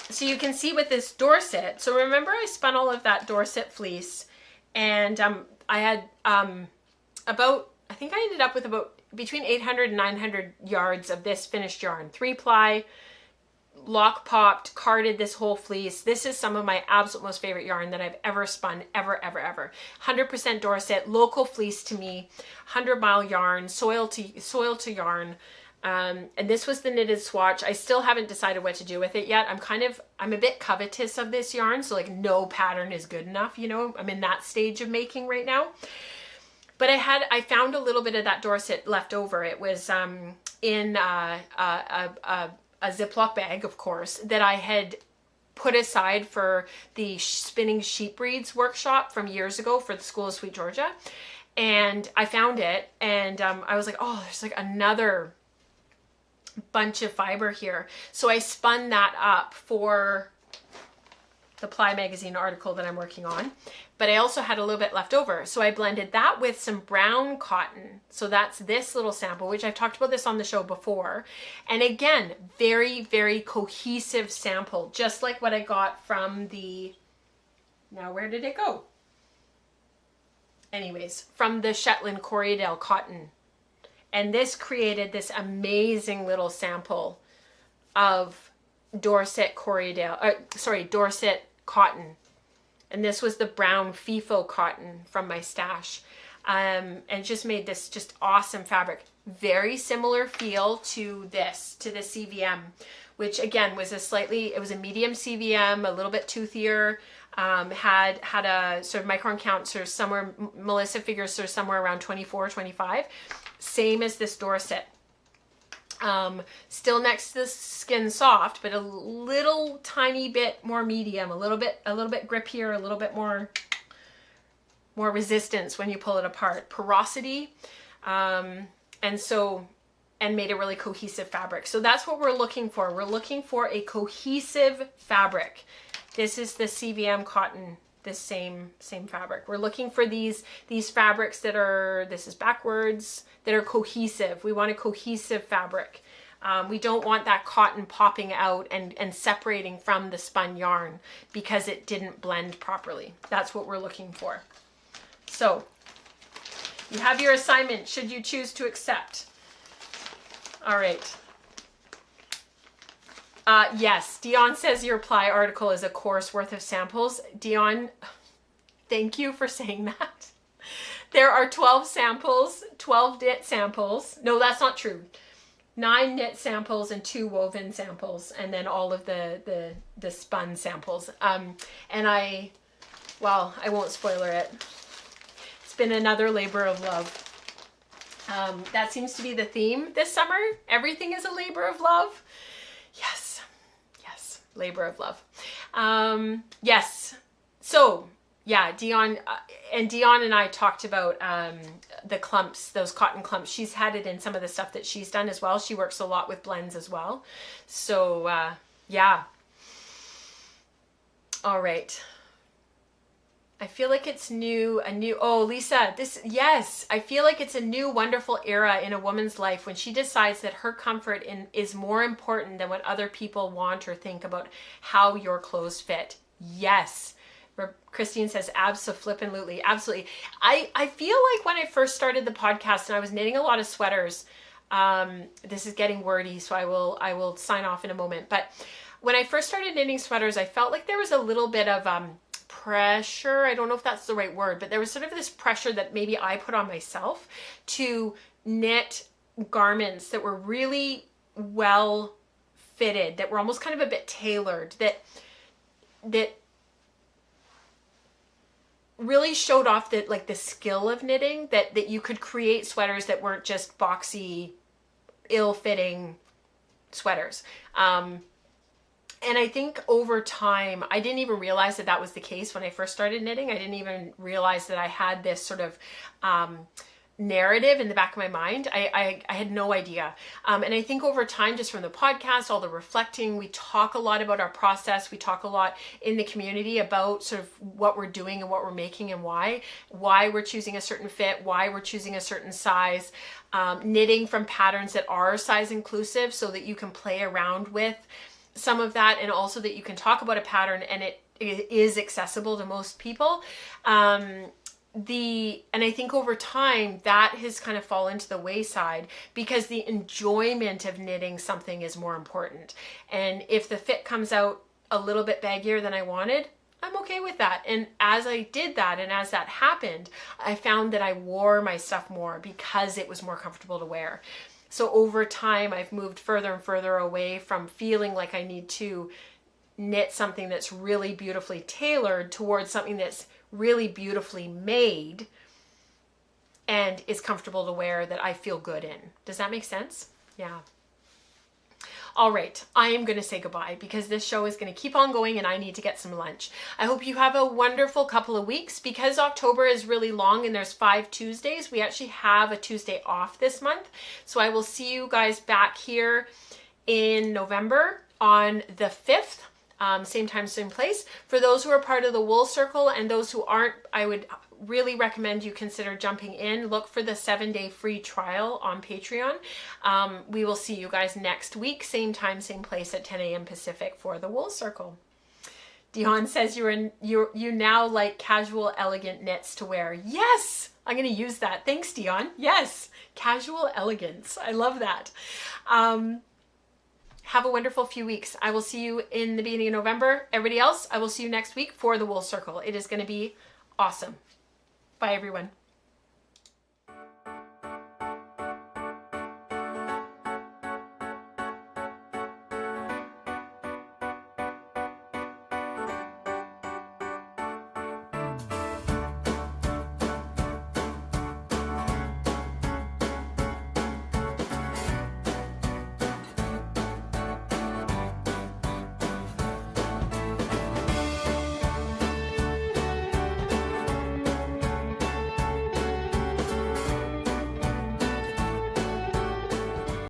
So you can see with this Dorset. So remember I spun all of that Dorset fleece, and I had I think I ended up with about between 800 and 900 yards of this finished yarn, 3-ply, lock popped, carded this whole fleece. This is some of my absolute most favorite yarn that I've ever spun, ever. 100% Dorset, local fleece to me, 100-mile yarn, soil to yarn. And this was the knitted swatch. I still haven't decided what to do with it yet. I'm a bit covetous of this yarn, so like no pattern is good enough, you know. I'm in that stage of making right now. But I found a little bit of that Dorset left over. It was in a Ziploc bag, of course, that I had put aside for the spinning sheep reeds workshop from years ago for the School of Sweet Georgia. And I found it, and I was like, oh, there's like another bunch of fiber here. So I spun that up for the Ply Magazine article that I'm working on, but I also had a little bit left over. So I blended that with some brown cotton. So that's this little sample, which I've talked about this on the show before. And again, very, very cohesive sample, just like what I got from now where did it go? Anyways, from the Shetland Corriedale cotton. And this created this amazing little sample of Dorset Corriedale, Dorset cotton. And this was the brown FIFO cotton from my stash. And just made this just awesome fabric. Very similar feel to this, to the CVM, which again was it was a medium CVM, a little bit toothier, had a sort of micron count, sort of somewhere, Melissa figures sort of somewhere around 24, 25. Same as this Dorset. Still next to the Skin Soft, but a little tiny bit more medium, a little bit grippier, a little bit more resistance when you pull it apart. Porosity, and made a really cohesive fabric. So that's what we're looking for. We're looking for a cohesive fabric. This is the CVM cotton, this same fabric. We're looking for these fabrics that are, this is backwards, that are cohesive. We want a cohesive fabric. We don't want that cotton popping out and separating from the spun yarn because it didn't blend properly. That's what we're looking for. So you have your assignment should you choose to accept. All right. Yes, Dion says your ply article is a course worth of samples. Dion, thank you for saying that. There are 12 samples, 12 knit samples. No, that's not true. 9 knit samples and 2 woven samples, and then all of the spun samples. And I won't spoiler it. It's been another labor of love. That seems to be the theme this summer. Everything is a labor of love. Yes, labor of love. Yes. So yeah, Dion and I talked about the clumps, those cotton clumps. She's had it in some of the stuff that she's done as well. She works a lot with blends as well. So yeah. All right. I feel like it's oh, Lisa, yes, I feel like it's a new wonderful era in a woman's life when she decides that her comfort is more important than what other people want or think about how your clothes fit. Yes. Christine says, abso-flippin'-lutely. Absolutely. I feel like when I first started the podcast and I was knitting a lot of sweaters, this is getting wordy, so I will sign off in a moment. But when I first started knitting sweaters, I felt like there was a little bit of pressure. I don't know if that's the right word, but there was sort of this pressure that maybe I put on myself to knit garments that were really well fitted, that were almost kind of a bit tailored, that really showed off that, like, the skill of knitting, that you could create sweaters that weren't just boxy, ill-fitting sweaters. And I think over time, I didn't even realize that that was the case when I first started knitting. I didn't even realize that I had this sort of narrative in the back of my mind. I had no idea. And I think over time, just from the podcast, all the reflecting, we talk a lot about our process. We talk a lot in the community about sort of what we're doing and what we're making and why we're choosing a certain fit, why we're choosing a certain size, knitting from patterns that are size inclusive so that you can play around with some of that, and also that you can talk about a pattern and it is accessible to most people. And I think over time that has kind of fallen to the wayside because the enjoyment of knitting something is more important. And if the fit comes out a little bit baggier than I wanted, I'm okay with that. And as I did that, and as that happened, I found that I wore my stuff more because it was more comfortable to wear. So over time, I've moved further and further away from feeling like I need to knit something that's really beautifully tailored towards something that's really beautifully made and is comfortable to wear, that I feel good in. Does that make sense? Yeah. All right, I am going to say goodbye because this show is going to keep on going and I need to get some lunch. I hope you have a wonderful couple of weeks. Because October is really long and there's 5 Tuesdays, we actually have a Tuesday off this month. So I will see you guys back here in November on the 5th, same time, same place. For those who are part of the Wool Circle and those who aren't, I would really recommend you consider jumping in. Look for the 7-day free trial on Patreon. We will see you guys next week, same time, same place at 10 a.m. Pacific for the Wool Circle. Dion says you now like casual, elegant knits to wear. Yes, I'm going to use that. Thanks, Dion. Yes, casual elegance. I love that. have a wonderful few weeks. I will see you in the beginning of November. Everybody else, I will see you next week for the Wool Circle. It is going to be awesome. Bye, everyone.